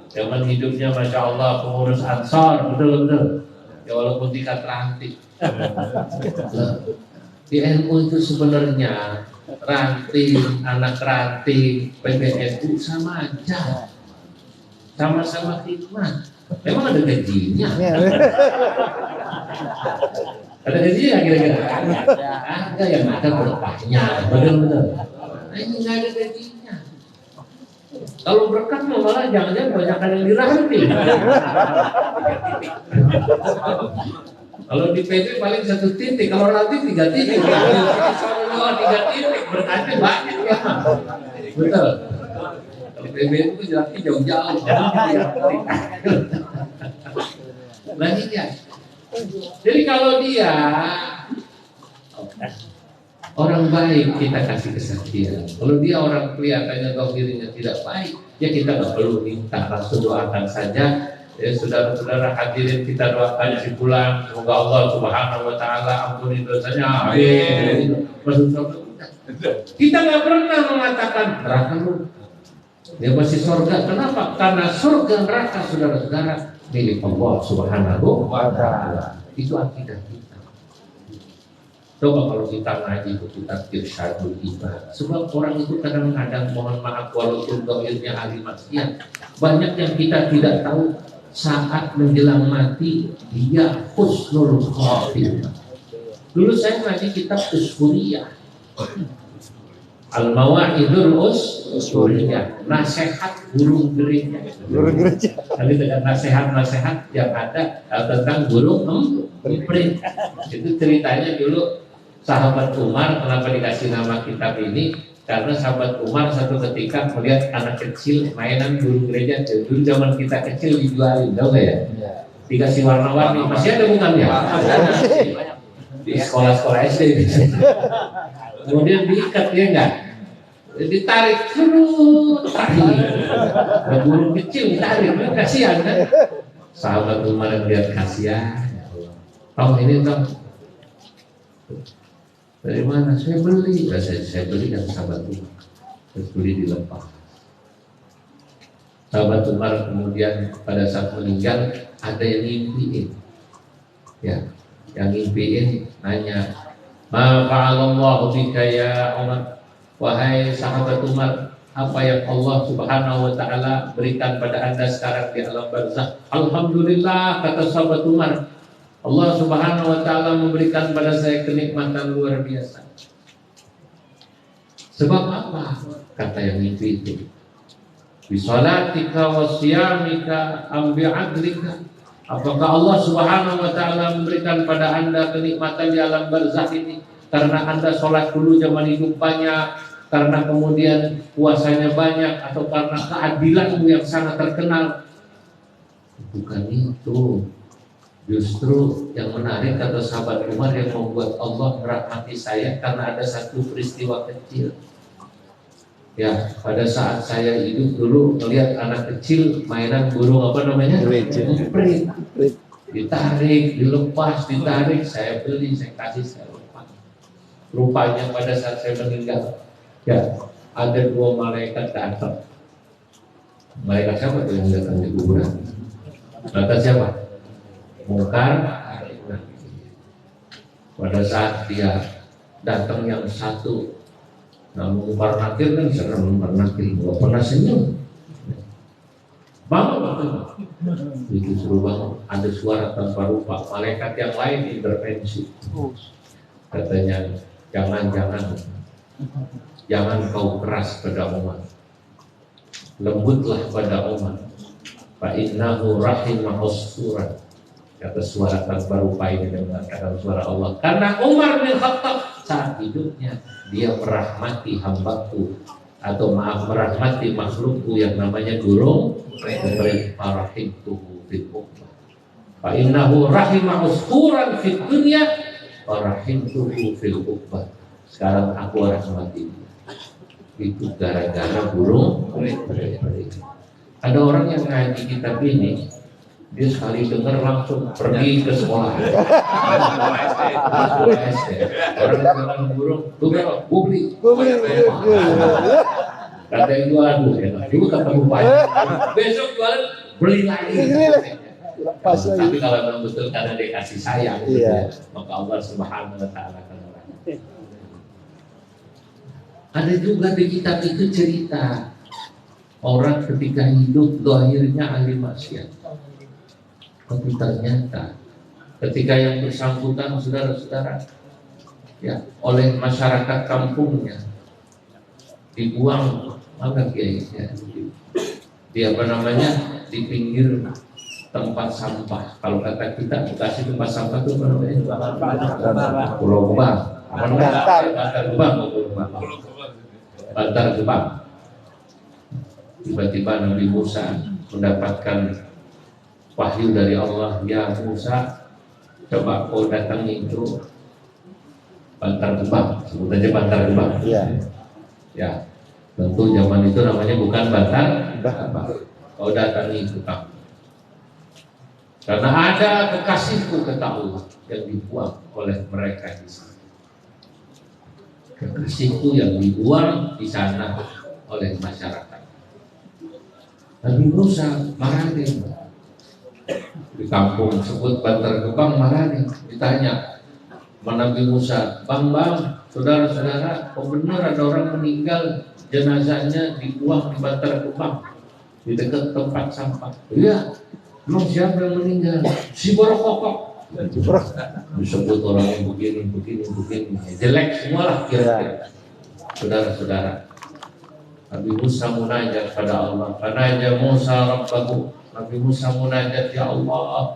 zaman hidupnya masya Allah pengurus Ansor, betul ya, walaupun tingkat ranting. Di NU itu sebenarnya ranting, anak ranting, PBNU sama aja, sama-sama khidmat. Memang ada gajinya. Ada gajinya kira-kira? Ada yang ada berkahnya, benar-benar. Nah ini nggak ada gajinya. Kalau berkah malah jangan-jangan banyak yang diranting. Kalau di PB paling 1 titik, kalau ranting 3 titik. Kalau 3 titik berkahnya banyak ya. Betul. Kalau PB itu jaraknya jauh-jauh. Nah ini ya. Jadi kalau dia orang baik, kita kasih kesaktian. Kalau dia orang kelihatannya zahirnya tidak baik, ya kita nggak perlu minta, langsung doakan saja. Ya, saudara-saudara hadirin, kita doakan si pulang, semoga Allah Subhanahu wa taala ampuni dosanya. Amin. Masuk surga. Kita nggak pernah mengatakan neraka lu. Dia masih surga. Kenapa? Karena surga neraka saudara-saudara milik Allah Subhanahu wa taala. Itu akidah kita. Coba kalau kita ngaji itu kita irsyadul iman. Sebab orang itu kadang-kadang mohon maaf walaupun dohirnya ahli maksiat, banyak yang kita tidak tahu saat menjelang mati dia husnul khotimah. Dulu saya ngaji kitab Usfuriyah, Al-Mawa'idul Usfuriyah, nasihat burung gereja. Tadi dengan nasihat-nasihat yang ada tentang burung emprit. Itu ceritanya dulu sahabat Umar, kenapa dikasih nama kitab ini? Karena sahabat Umar satu ketika melihat anak kecil mainan burung gereja. Dulu zaman kita kecil dijualin, tahu nggak ya? Dikasih warna-warni. Masih ada bukan ya? Di sekolah-sekolah SD. Kemudian diikat, ya enggak? Ditarik, tarik. Burung kecil ditarik, kasihan kan? Sahabat Umar melihat kasihan. Oh ini dong. Dari mana? Saya beli. Ya, saya beli kan sahabat Umar. Terus beli dilepas. Sahabat Umar kemudian pada saat meninggal ada yang ngimpiin. Ya, yang ngimpiin nanya, "Ma fa'alallahu bika ya Umar?" Wahai sahabat Umar, apa yang Allah Subhanahu wa taala berikan pada Anda sekarang di alam barzakh? Alhamdulillah, kata sahabat Umar, Allah Subhanahu wa taala memberikan pada saya kenikmatan luar biasa. Sebab apa? Kata yang mimpi itu. Bisalatika wa siyamika am bi'adlika. Apakah Allah Subhanahu wa taala memberikan pada Anda kenikmatan di alam barzakh ini karena Anda sholat dulu zaman hidup banyak, karena kemudian puasanya banyak, atau karena keadilanmu yang sangat terkenal? Bukan itu. Justru yang menarik kata sahabat Umar, yang membuat Allah merahmati saya karena ada satu peristiwa kecil. Ya, pada saat saya hidup dulu melihat anak kecil mainan burung apa namanya? Emprit. Ditarik, dilepas, ditarik, saya beli, saya kasih, saya lepas. Rupanya pada saat saya meninggal, ya ada dua malaikat datang. Malaikat siapa tuh yang datang di kuburan? Malaikat siapa? Mungkar. Pada saat dia datang yang satu, nah Mungkar Nakir kan serem, Mungkar Nakir nggak pernah senyum. Bangun, itu suruh bangun. Ada suara tanpa rupa. Malaikat yang lain intervensi. Katanya, jangan kau keras pada Umar. Lembutlah pada Umar. Fa innahu rahimahus surat. Kata suara tanpa rupa ini dengan kata suara Allah. Karena Umar bin Khattab saat hidupnya dia merahmati hambaku, atau maaf, merahmati makhlukku yang namanya burung emprit. Farahimtuhu fil ukhbah. Fa innahu rahimahus suran fid dunya wa rahimtuhu fil ukhbah. Sekarang aku rahmati dia. Itu gara-gara burung emprit. Ada orang yang ngaji kitab ini, dia sekali dengar langsung pergi ke sekolah. SD. Orang jualan burung, lu berapa? Gue beli. Kata yang jual, aduh enak juga ketemu banyak. Besok jualan, beli lagi. Tapi kalau memang betul karena dia kasih sayang, maka Allah Subhanahu wa taala akan merahmati. Ada juga di kitab itu cerita orang ketika hidup zahirnya ahli maksiat, tapi ternyata ketika yang bersangkutan saudara-saudara ya oleh masyarakat kampungnya dibuang apa ya, di apa namanya, di pinggir tempat sampah. Kalau kata kita Bekasi tempat sampah itu apa namanya? Pulau Gebang. Apa namanya? Bantar Gebang. Bantar Gebang. Tiba-tiba Nabi Musa mendapatkan wahyu dari Allah, ya Musa, Coba kau datang itu Bantar Gebang, sebut aja Bantar Gebang. Iya. Ya, tentu zaman itu namanya bukan Bantar Gebang. Kau datangi itu kamu. Karena ada kekasihku kata Allah yang dibuang oleh mereka di sana. Kekasihku yang dibuang di sana oleh masyarakat. Nabi Musa marah di kampung sebut Bantar Gebang marah ditanya Nabi Musa, bang, saudara-saudara, kok benar ada orang meninggal jenazahnya dibuang di Bantar Gebang di dekat tempat sampah? Iya. Emang siapa yang meninggal? Si Borokokok. Disebut orang yang begini, jelek semualah kira-kira. Saudara-saudara, Nabi Musa munajat pada Allah. Fanaja Musa Rabbahu. Nabi Musa munajat, ya Allah,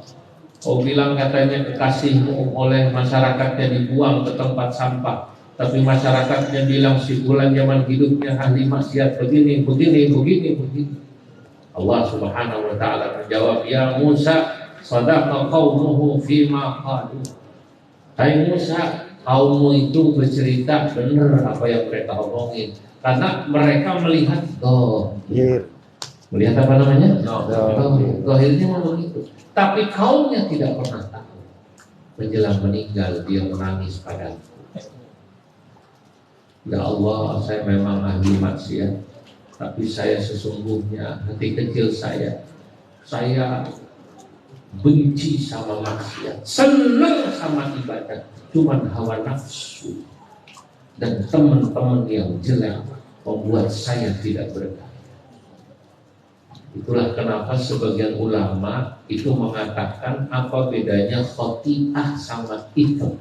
kau bilang katanya kekasihmu oleh masyarakatnya dibuang ke tempat sampah, tapi masyarakatnya bilang si fulan zaman hidupnya ahli maksiat begini. Allah Subhanahu wa taala menjawab, ya Musa, sadaqa qaumuhu fima qalu. Hai Musa, kaummu itu bercerita benar apa yang mereka omongin, karena mereka melihat melihat apa namanya? Zahirnya memang begitu. Tapi kaumnya tidak pernah tahu. Menjelang meninggal dia menangis padaku. Ya Allah, saya memang ahli maksiat, tapi saya sesungguhnya hati kecil saya benci sama maksiat, senang sama ibadah, cuman hawa nafsu dan teman-teman yang jelek membuat saya tidak berdaya. Itulah kenapa sebagian ulama itu mengatakan apa bedanya khoti'ah sama itu.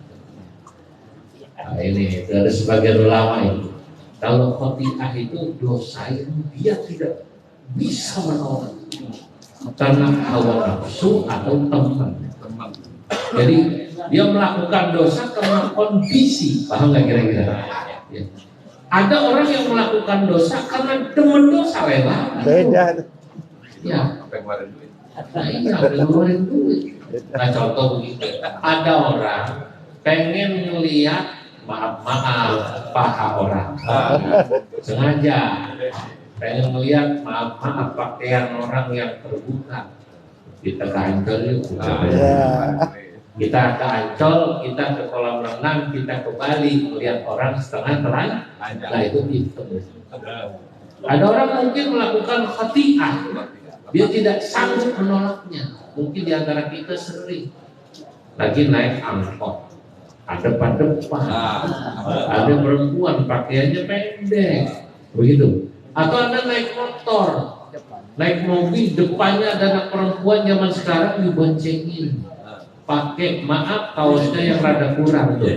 Nah, ini ada sebagian ulama itu. Kalau khoti'ah itu dosa yang dia tidak bisa menolak karena hawa nafsu atau teman. Jadi dia melakukan dosa karena kondisi, paham nggak kira-kira? Ya. Ada orang yang melakukan dosa karena teman dosa lewat. Beda. Ya. Nah, iya, ngeluarin duit. Nah, contoh begitu. Ada orang pengen ngelihat maaf paha orang, sengaja pengen melihat maaf pakaian orang yang terbuka. Kita ke Ancol yuk, kita ke Ancol, kita ke kolam renang, kita ke Bali melihat orang setengah telanjang. Nah itu. Ada orang mungkin melakukan khati'ah, dia tidak sanggup menolaknya. Mungkin di antara kita sering lagi naik angkot, ada depan, ada perempuan pakaiannya pendek, begitu. Atau Anda naik motor, naik mobil, depannya ada anak perempuan zaman sekarang diboncengin, pakai maaf kaosnya yang rada kurang tuh,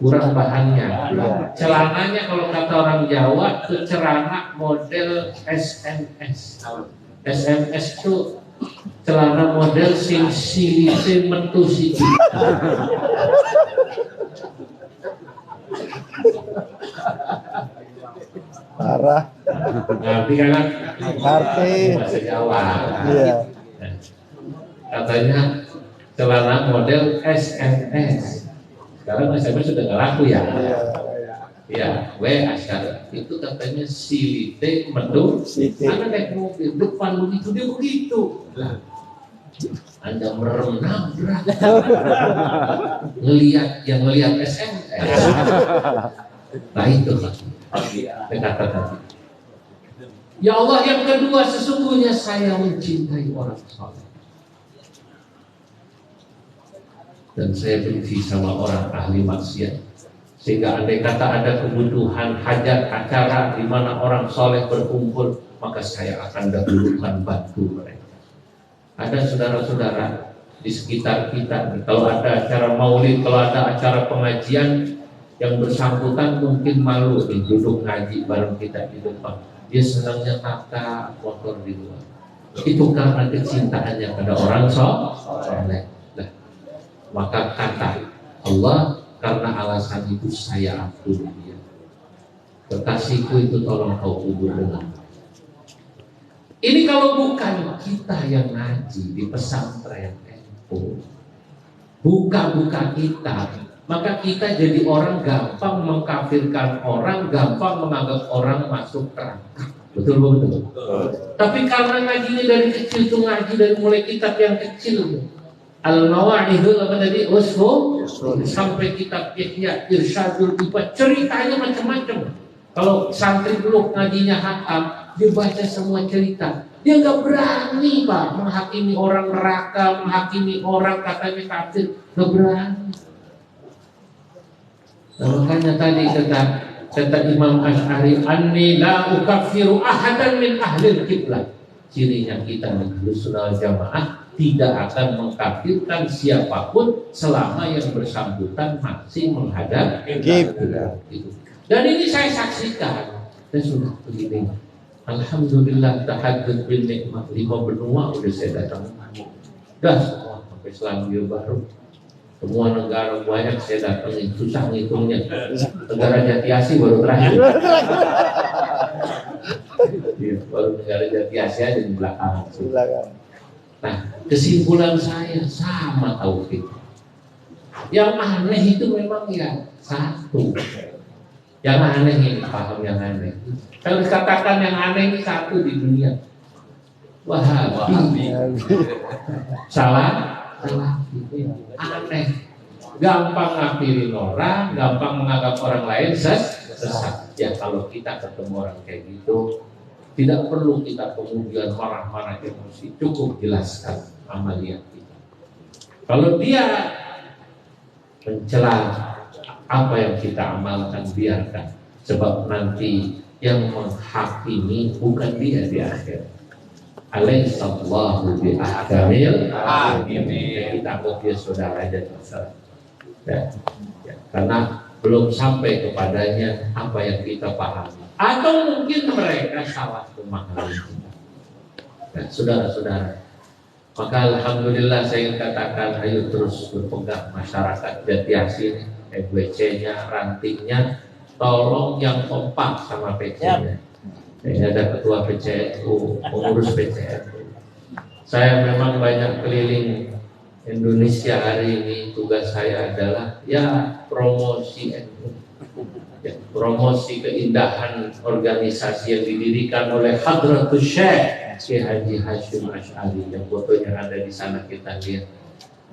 kurang bahannya. Celananya kalau kata orang Jawa itu celana model SMS. SMS itu celana model sing silite metu siji. Parah. Ngerti kan? Ngerti. Bahasa Jawa. Iya. Katanya celana model SMS. Sekarang SMS sudah nggak laku ya. Ya, asyar itu katanya silite metu. Anda naik mobil depan begitu dia begitu. Anda merem nabrak. ngelihat SMS. Nah itu kata tadi. Ya Allah, yang kedua, sesungguhnya saya mencintai orang saleh dan saya benci sama orang ahli maksiat. Sehingga andai kata ada kebutuhan hajat acara di mana orang soleh berkumpul, maka saya akan dahulukan bantu mereka. Ada saudara-saudara di sekitar kita, kalau ada acara maulid, kalau ada acara pengajian, yang bersangkutan mungkin malu nih duduk ngaji bareng kita di depan. Dia senangnya kata motor di luar. Itu karena kecintaannya pada orang soleh. Nah, maka kata Allah, karena alasan itu saya ampuni dia. Kekasihku itu tolong kau kubur dengan. Ini kalau bukan kita yang ngaji di pesantren itu, buka-buka kita, maka kita jadi orang gampang mengkafirkan orang, gampang menganggap orang masuk neraka. Betul betul. Tapi karena ngajinya dari kecil tuh, ngaji dari mulai kitab yang kecil, Al-Mawa'idul apa tadi, Usfu, sampai kitab Ihya, Irsyadul Ibad, ceritanya macam-macam. Kalau santri dulu ngajinya hatam, dia baca semua cerita. Dia nggak berani Pak menghakimi orang neraka, menghakimi orang katanya kafir, nggak berani. Nah, makanya tadi kata Imam Asy'ari, anni la ukaffiru ahadan min ahlil qiblah. Cirinya kita Ahlussunnah wal Jamaah tidak akan mengkafirkan siapapun selama yang bersangkutan masih menghadap kiblat. Dan ini saya saksikan, saya sudah begini. Alhamdulillah tahadduts bil nikmah, 5 benua udah saya datang. Dah semua sampai Selandia Baru. Semua negara banyak saya datangin, susah ngitungnya. Negara Jatiasi baru terakhir. Baru negara Jatiasi aja di belakang. Nah, kesimpulan saya sama tauhid. Yang aneh itu memang ya satu. Yang aneh ini, paham yang aneh. Kalau dikatakan yang aneh ini satu di dunia. Wahabi. Salah. Aneh. Gampang ngapirin orang, gampang menganggap orang lain sesat. Ya kalau kita ketemu orang kayak gitu, tidak perlu kita kemudian marah-marah emosi, cukup jelaskan amalia kita. Kalau dia mencela apa yang kita amalkan, biarkan, sebab nanti yang menghakimi bukan dia di akhir. Alaihissallahu bi'ahkamil hakimin. Kita anggap dia saudara aja terserah. Ya, karena belum sampai kepadanya apa yang kita pahami, atau mungkin mereka salah memahami. Nah, saudara-saudara, maka alhamdulillah saya katakan, ayo terus berpegang masyarakat Jatiasi ini. PBC-nya, rantingnya, tolong yang kompak sama PC-nya. Ini ada ketua PCNU, pengurus PCNU. Saya memang banyak keliling Indonesia hari ini. Tugas saya adalah ya promosi NU, ya, promosi keindahan organisasi yang didirikan oleh Hadratus Syekh Syekh Haji Hashim Asy'ari, yang fotonya ada di sana kita lihat,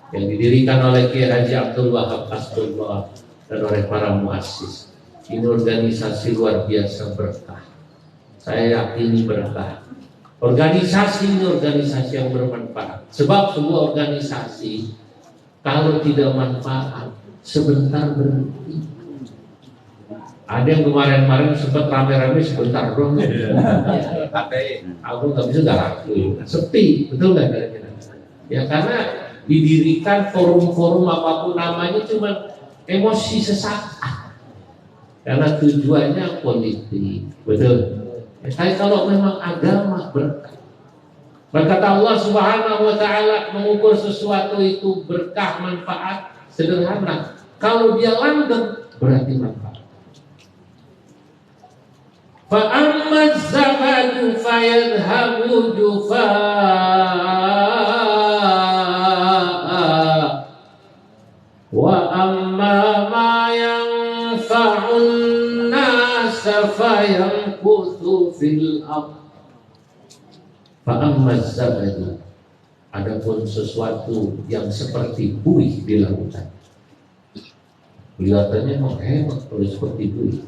yang didirikan oleh Kiai Haji Abdul Wahab Asdullah dan oleh para muassis. Ini organisasi luar biasa berkah. Saya yakin berkah. Organisasi ini organisasi yang bermanfaat. Sebab sebuah organisasi kalau tidak manfaat sebentar berhenti. Ada yang kemarin-kemarin sempat rame-rame sebentar doang. Aku nggak bisa laku. Sepi, betul nggak kira-kira? Ya karena didirikan forum-forum apapun namanya cuma emosi sesaat, karena tujuannya politik, betul. Tapi kalau memang agama berkah, berkata Allah Subhanahu wa Ta'ala, mengukur sesuatu itu berkah manfaat sederhana. Kalau dia langgeng berarti manfaat. Fa amma zabadu fayadhabu jufaa wa amma ma yanfa'un nasa fayanquthu fil ardh. Fa amma zabadu, adapun sesuatu yang seperti buih di lautan. Kelihatannya memang hebat kalau seperti buih.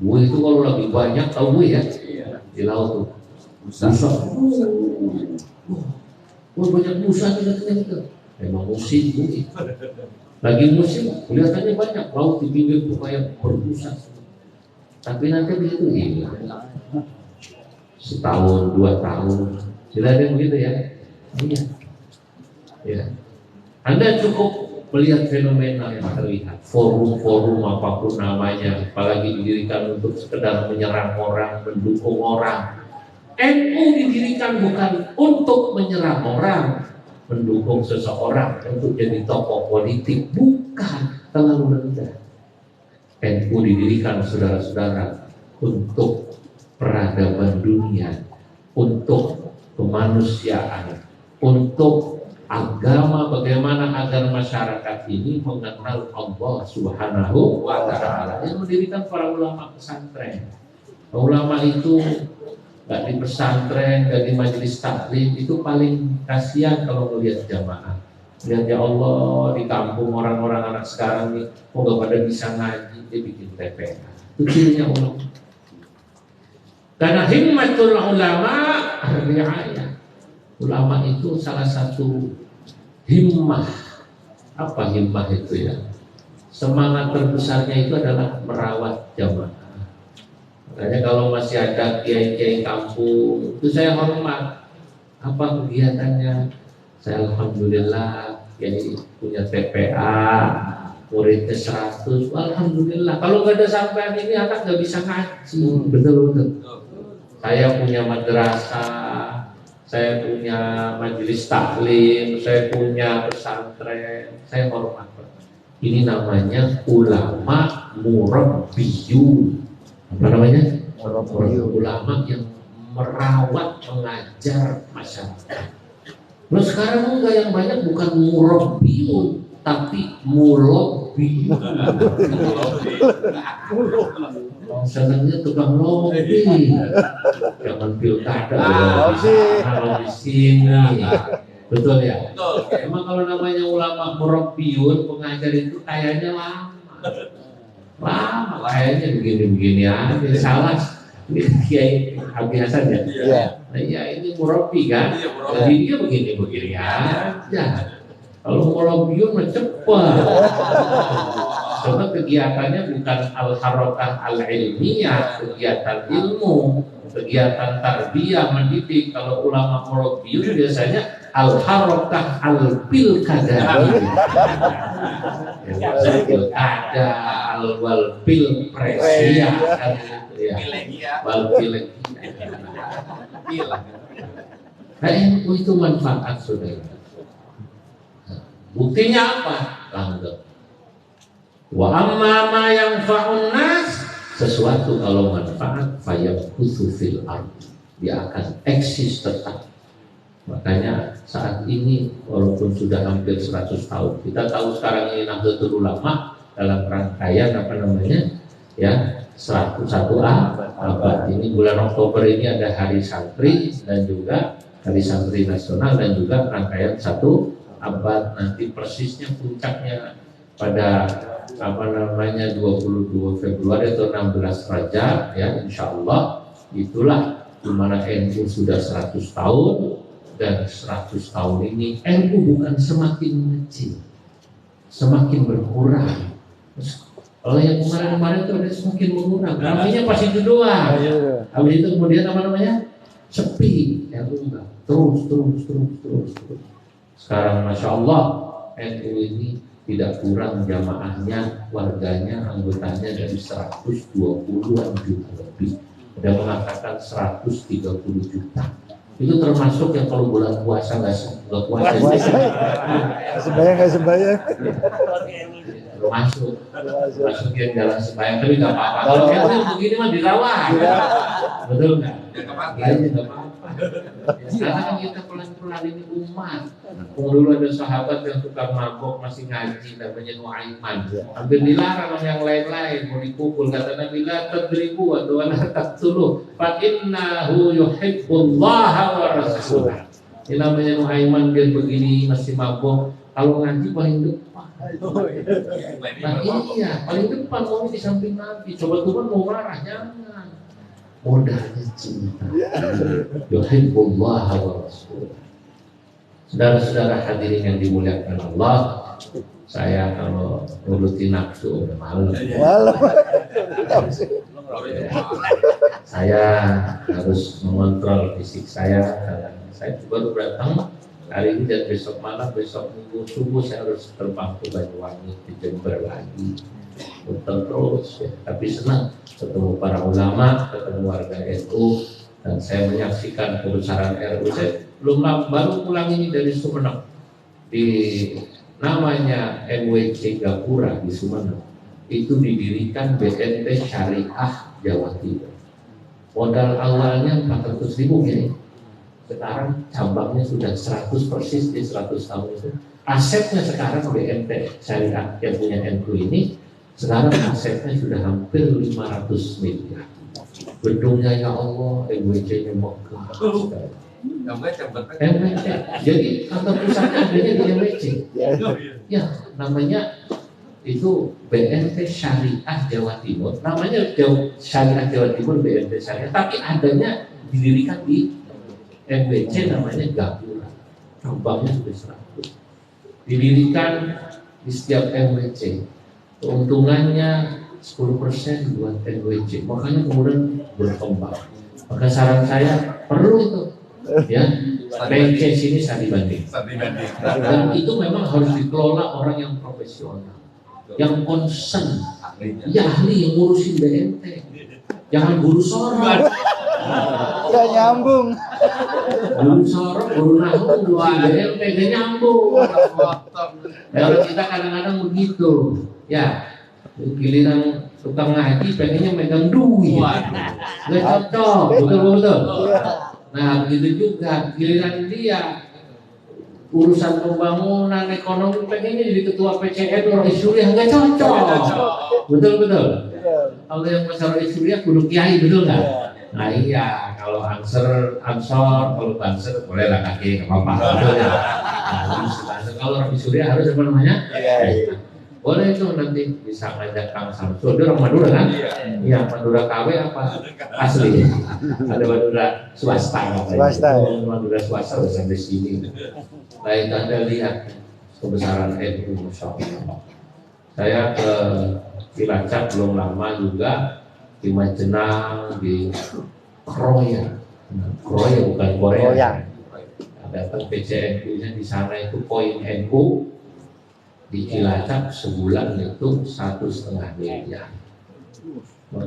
Buih itu kalau lagi banyak, tahu buih ya? Di laut tuh busa. Wah, banyak busa itu. Memang musim buih. Lagi musim, kelihatannya banyak laut di pinggir tuh kayak berbusa. Tapi nanti begitu hilang. Setahun, 2 tahun, tidak ada yang begitu ya? Iya. Ya. Anda cukup melihat fenomena yang terlihat, forum-forum apapun namanya, apalagi didirikan untuk sekedar menyerang orang, mendukung orang. NU didirikan bukan untuk menyerang orang, mendukung seseorang untuk jadi tokoh politik, bukan, terlalu rendah. NU didirikan saudara-saudara untuk peradaban dunia, untuk kemanusiaan, untuk agama, bagaimana agar masyarakat ini mengenal Allah Subhanahu wa Ta'ala. Yang mendirikan para ulama pesantren. Ulama itu nggak di pesantren, nggak di majelis taklim, itu paling kasihan kalau melihat jamaah. Lihat ya Allah, di kampung orang-orang anak sekarang nih, kok nggak pada bisa ngaji, dia bikin TPA. Itu cirinya ulama. Karena himmatul ulama riayah. Ulama itu salah satu himmah. Apa himmah itu ya? Semangat terbesarnya itu adalah merawat jamaah. Makanya kalau masih ada kiai-kiai kampung, itu saya hormat. Apa kegiatannya? Saya alhamdulillah kiai punya TPA, muridnya 100. Alhamdulillah. Kalau nggak ada sampean ini anak nggak bisa ngaji. Betul-betul. Saya punya madrasah, saya punya majelis taklim, saya punya pesantren, saya hormat. Ini namanya ulama murabbiyun. Apa namanya? Ulama yang merawat, mengajar masyarakat. Nah sekarang enggak, yang banyak bukan murabbiyun, tapi murabbiyun. Senangnya tukang lobby, jangan pilkada, kalau di sini, betul ya? Emang kalau namanya ulama murabbiyun, pengajar itu kayaknya lama, kayaknya begini-begini aja, salah. Kiai Abi Hasan ya? Nah, ya ini murabbi kan? Jadi dia begini-begini aja. Kalau murabbiyun mah cepat. Sebab kegiatannya bukan al-harakah al-ilmiyah, kegiatan ilmu, kegiatan tarbiyah, mendidik. Kalau ulama murabbiyun biasanya al-harakah al-pilkada. Pilkada, al-wal pilpres, ya kan gitu ya. Wal pilek. Nah, itu manfaat saudara. Buktinya apa? Langgeng. Wa amma ma yanfa'un nas, sesuatu kalau manfaat fayamkuthu fil ardh, dia akan eksis tetap. Makanya saat ini walaupun sudah hampir 100 tahun, kita tahu sekarang ini Nahdlatul Ulama dalam rangkaian apa namanya? Ya, 101 abad. Ini bulan Oktober ini ada Hari Santri dan juga Hari Santri Nasional dan juga rangkaian 1 abad. Nanti persisnya puncaknya pada apa namanya 22 Februari atau 16 Rajab ya, insya Allah itulah dimana NU sudah 100 tahun dan 100 tahun ini NU bukan semakin mengecil, semakin berkurang. Kalau yang kemarin-kemarin itu ada semakin mengurang, ramainya pas itu doang. Habis itu kemudian apa namanya sepi, NU enggak, terus. Sekarang Masya Allah NU ini tidak kurang jamaahnya, warganya, anggotanya dari 120-an juta lebih. Ada mengatakan 130 juta. Itu termasuk yang kalau bulan puasa nggak puasa. Sembayang. Termasuk yang jalan sembayang, tapi nggak apa-apa. Kalau yang begini mah dirawat, betul nggak? Nggak apa-apa. Sekarang kan kita pelan-pelan ini umat. Dulu ada sahabat yang tukang mabok masih ngaji, namanya Nuaiman. Hampir dilarang sama yang lain-lain, mau dipukul. Kata Nabi, la tadribu wa la taqtuluh, fa innahu yuhibbullaha wa rasulah. Ini namanya Nuaiman, dia begini masih mabok. Kalau ngaji paling depan. Nah iya, paling depan, mau di samping Nabi. Coba Tuhan mau marah, jangan. Modalnya cinta. Yuhibbullaha wa rasulah. Saudara-saudara hadirin yang dimuliakan Allah, saya kalau nuruti nafsu udah malam. Saya harus mengontrol fisik saya karena saya baru datang hari ini dan besok malam, besok minggu subuh saya harus terbang ke Banyuwangi, ke Jember lagi. Putar terus ya. Tapi senang ketemu para ulama, ketemu warga NU, dan saya menyaksikan kebesaran RU. Saya baru pulang ini dari Sumeneb, di namanya MWC Gapura di Sumeneb. Itu didirikan BNT Syariah Jawa Timur. Modal awalnya 400.000 ini. sekarang cabangnya sudah 100 persis di 100 tahun itu. Asetnya sekarang BNT Syariah yang punya NU ini, sekarang asetnya sudah hampir 500 miliar. Gedungnya ya Allah, MWC-nya megah. MWC. Jadi kantor pusatnya adanya di MWC. Ya, namanya itu BNT Syariah Jawa Timur. Namanya Syariah Jawa Timur BNT Syariah, tapi adanya didirikan di MWC namanya Gapura. Cabangnya sudah 100. Didirikan di setiap MWC. Keuntungannya 10% buat MWC. Makanya kemudian berkembang. Maka saran saya perlu itu, ya, PC sini sandi banding. Dan itu memang harus dikelola orang yang profesional, yang concern, ya ahli yang ngurusin BNT. Jangan guru sorot. Gak nyambung. Guru sorot, guru nahu, guru BNT gak nyambung. Kalau kita kadang-kadang begitu, ya. Giliran tukang ngaji pengennya megang duit, nggak cocok, betul. Nah begitu juga giliran dia urusan pembangunan ekonomi pengennya jadi ketua PCN Rois Surya, nggak cocok, betul. Kalau yang masalah Rois Surya kudu kiai, betul nggak? Nah iya, kalau ansor, kalau banser boleh lah kaki, nggak apa-apa, betul ya. Nah, kalau Rois Surya harus apa namanya? Boleh itu nanti bisa ngajak Kang Samsul. Dia orang Madura kan? Iya, Madura KW apa? Asli. Ada Madura swasta. Madura swasta sampai sini. Nah itu Anda lihat kebesaran NU, Masya Allah. Saya ke Cilacap belum lama juga, di Majenang, di Kroya. Kroya bukan Korea. Datang PCNU-nya di sana itu poin NU. Di Cilacap sebulan itu 1,5 miliar.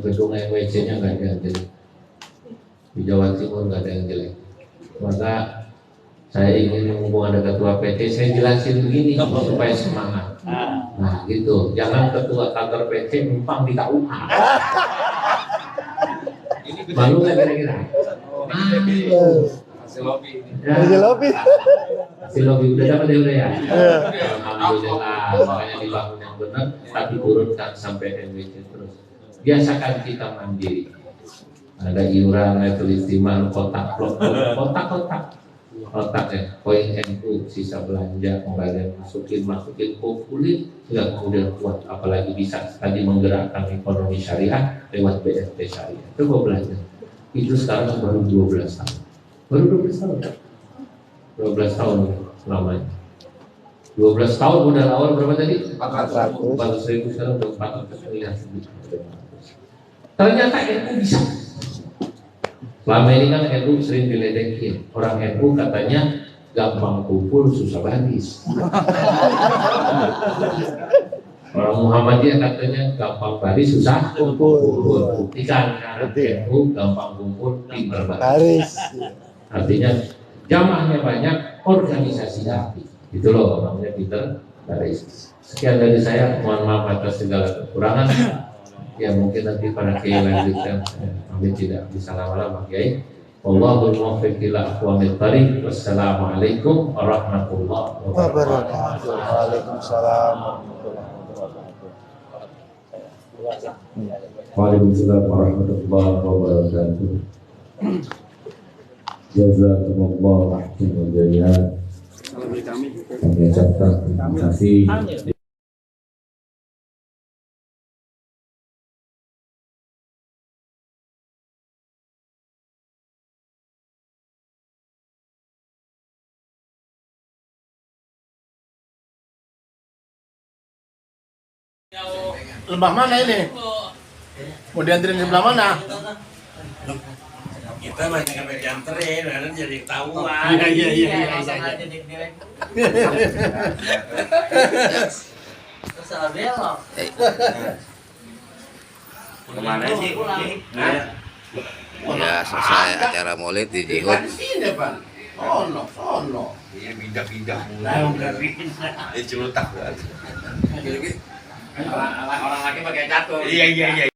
Gedung MWC-nya nggak ada yang jelek. Di Jawa Timur nggak ada yang jelek. Maka saya ingin mumpung ada ketua PT, saya jelasin begini supaya semangat. Nah gitu, jangan ketua kantor PT numpang di KUA. Malu nggak kira-kira? Hasil lobby udah dapat ya. Alhamdulillah, makanya dibangun yang benar, tapi turunkan sampai MWC terus. Biasakan kita mandiri. Ada iuran, level istimewa, kotak ya, poin NU, sisa belanja, kembali masukin kulit, nggak kemudian kuat, apalagi bisa tadi menggerakkan ekonomi syariah lewat BNT Syariah. Coba belajar. Itu sekarang baru 12 tahun. Baru 12 tahun. 12 tahun lamanya. 12 tahun modal awal berapa tadi? 400.000, sekarang udah 400 miliar. Ternyata NU bisa. Selama ini kan NU sering diledekin. Orang NU katanya gampang kumpul, susah baris. Orang Muhammadiyah katanya gampang baris, susah kumpul. Buktikan NU gampang kumpul, pintar baris. Artinya jamaahnya banyak, organisasinya aktif. Itu loh namanya pintar baris. Sekian dari saya, mohon maaf atas segala kekurangan. Ya mungkin nanti para kiai lanjutkan. Kami tidak bisa lama-lama kiai. Wallahul muwaffiq ila aqwamit thariq. Wassalamualaikum warahmatullahi wabarakatuh. Waalaikumsalam. Waalaikumsalam warahmatullahi wabarakatuh. Jazakumullah khairan jazaa. Kami ucapkan terima kasih. Lembah mana ini? Mau dianterin sebelah mana? Kita banyak yang dianterin, karena jadi ketahuan. Iya. Terus belok. Kemana sih? Ya selesai acara maulid di Jihud. Sini Pak. Sono. Iya pindah-pindah mulai. Celutak. Orang lagi pakai catur. Iya.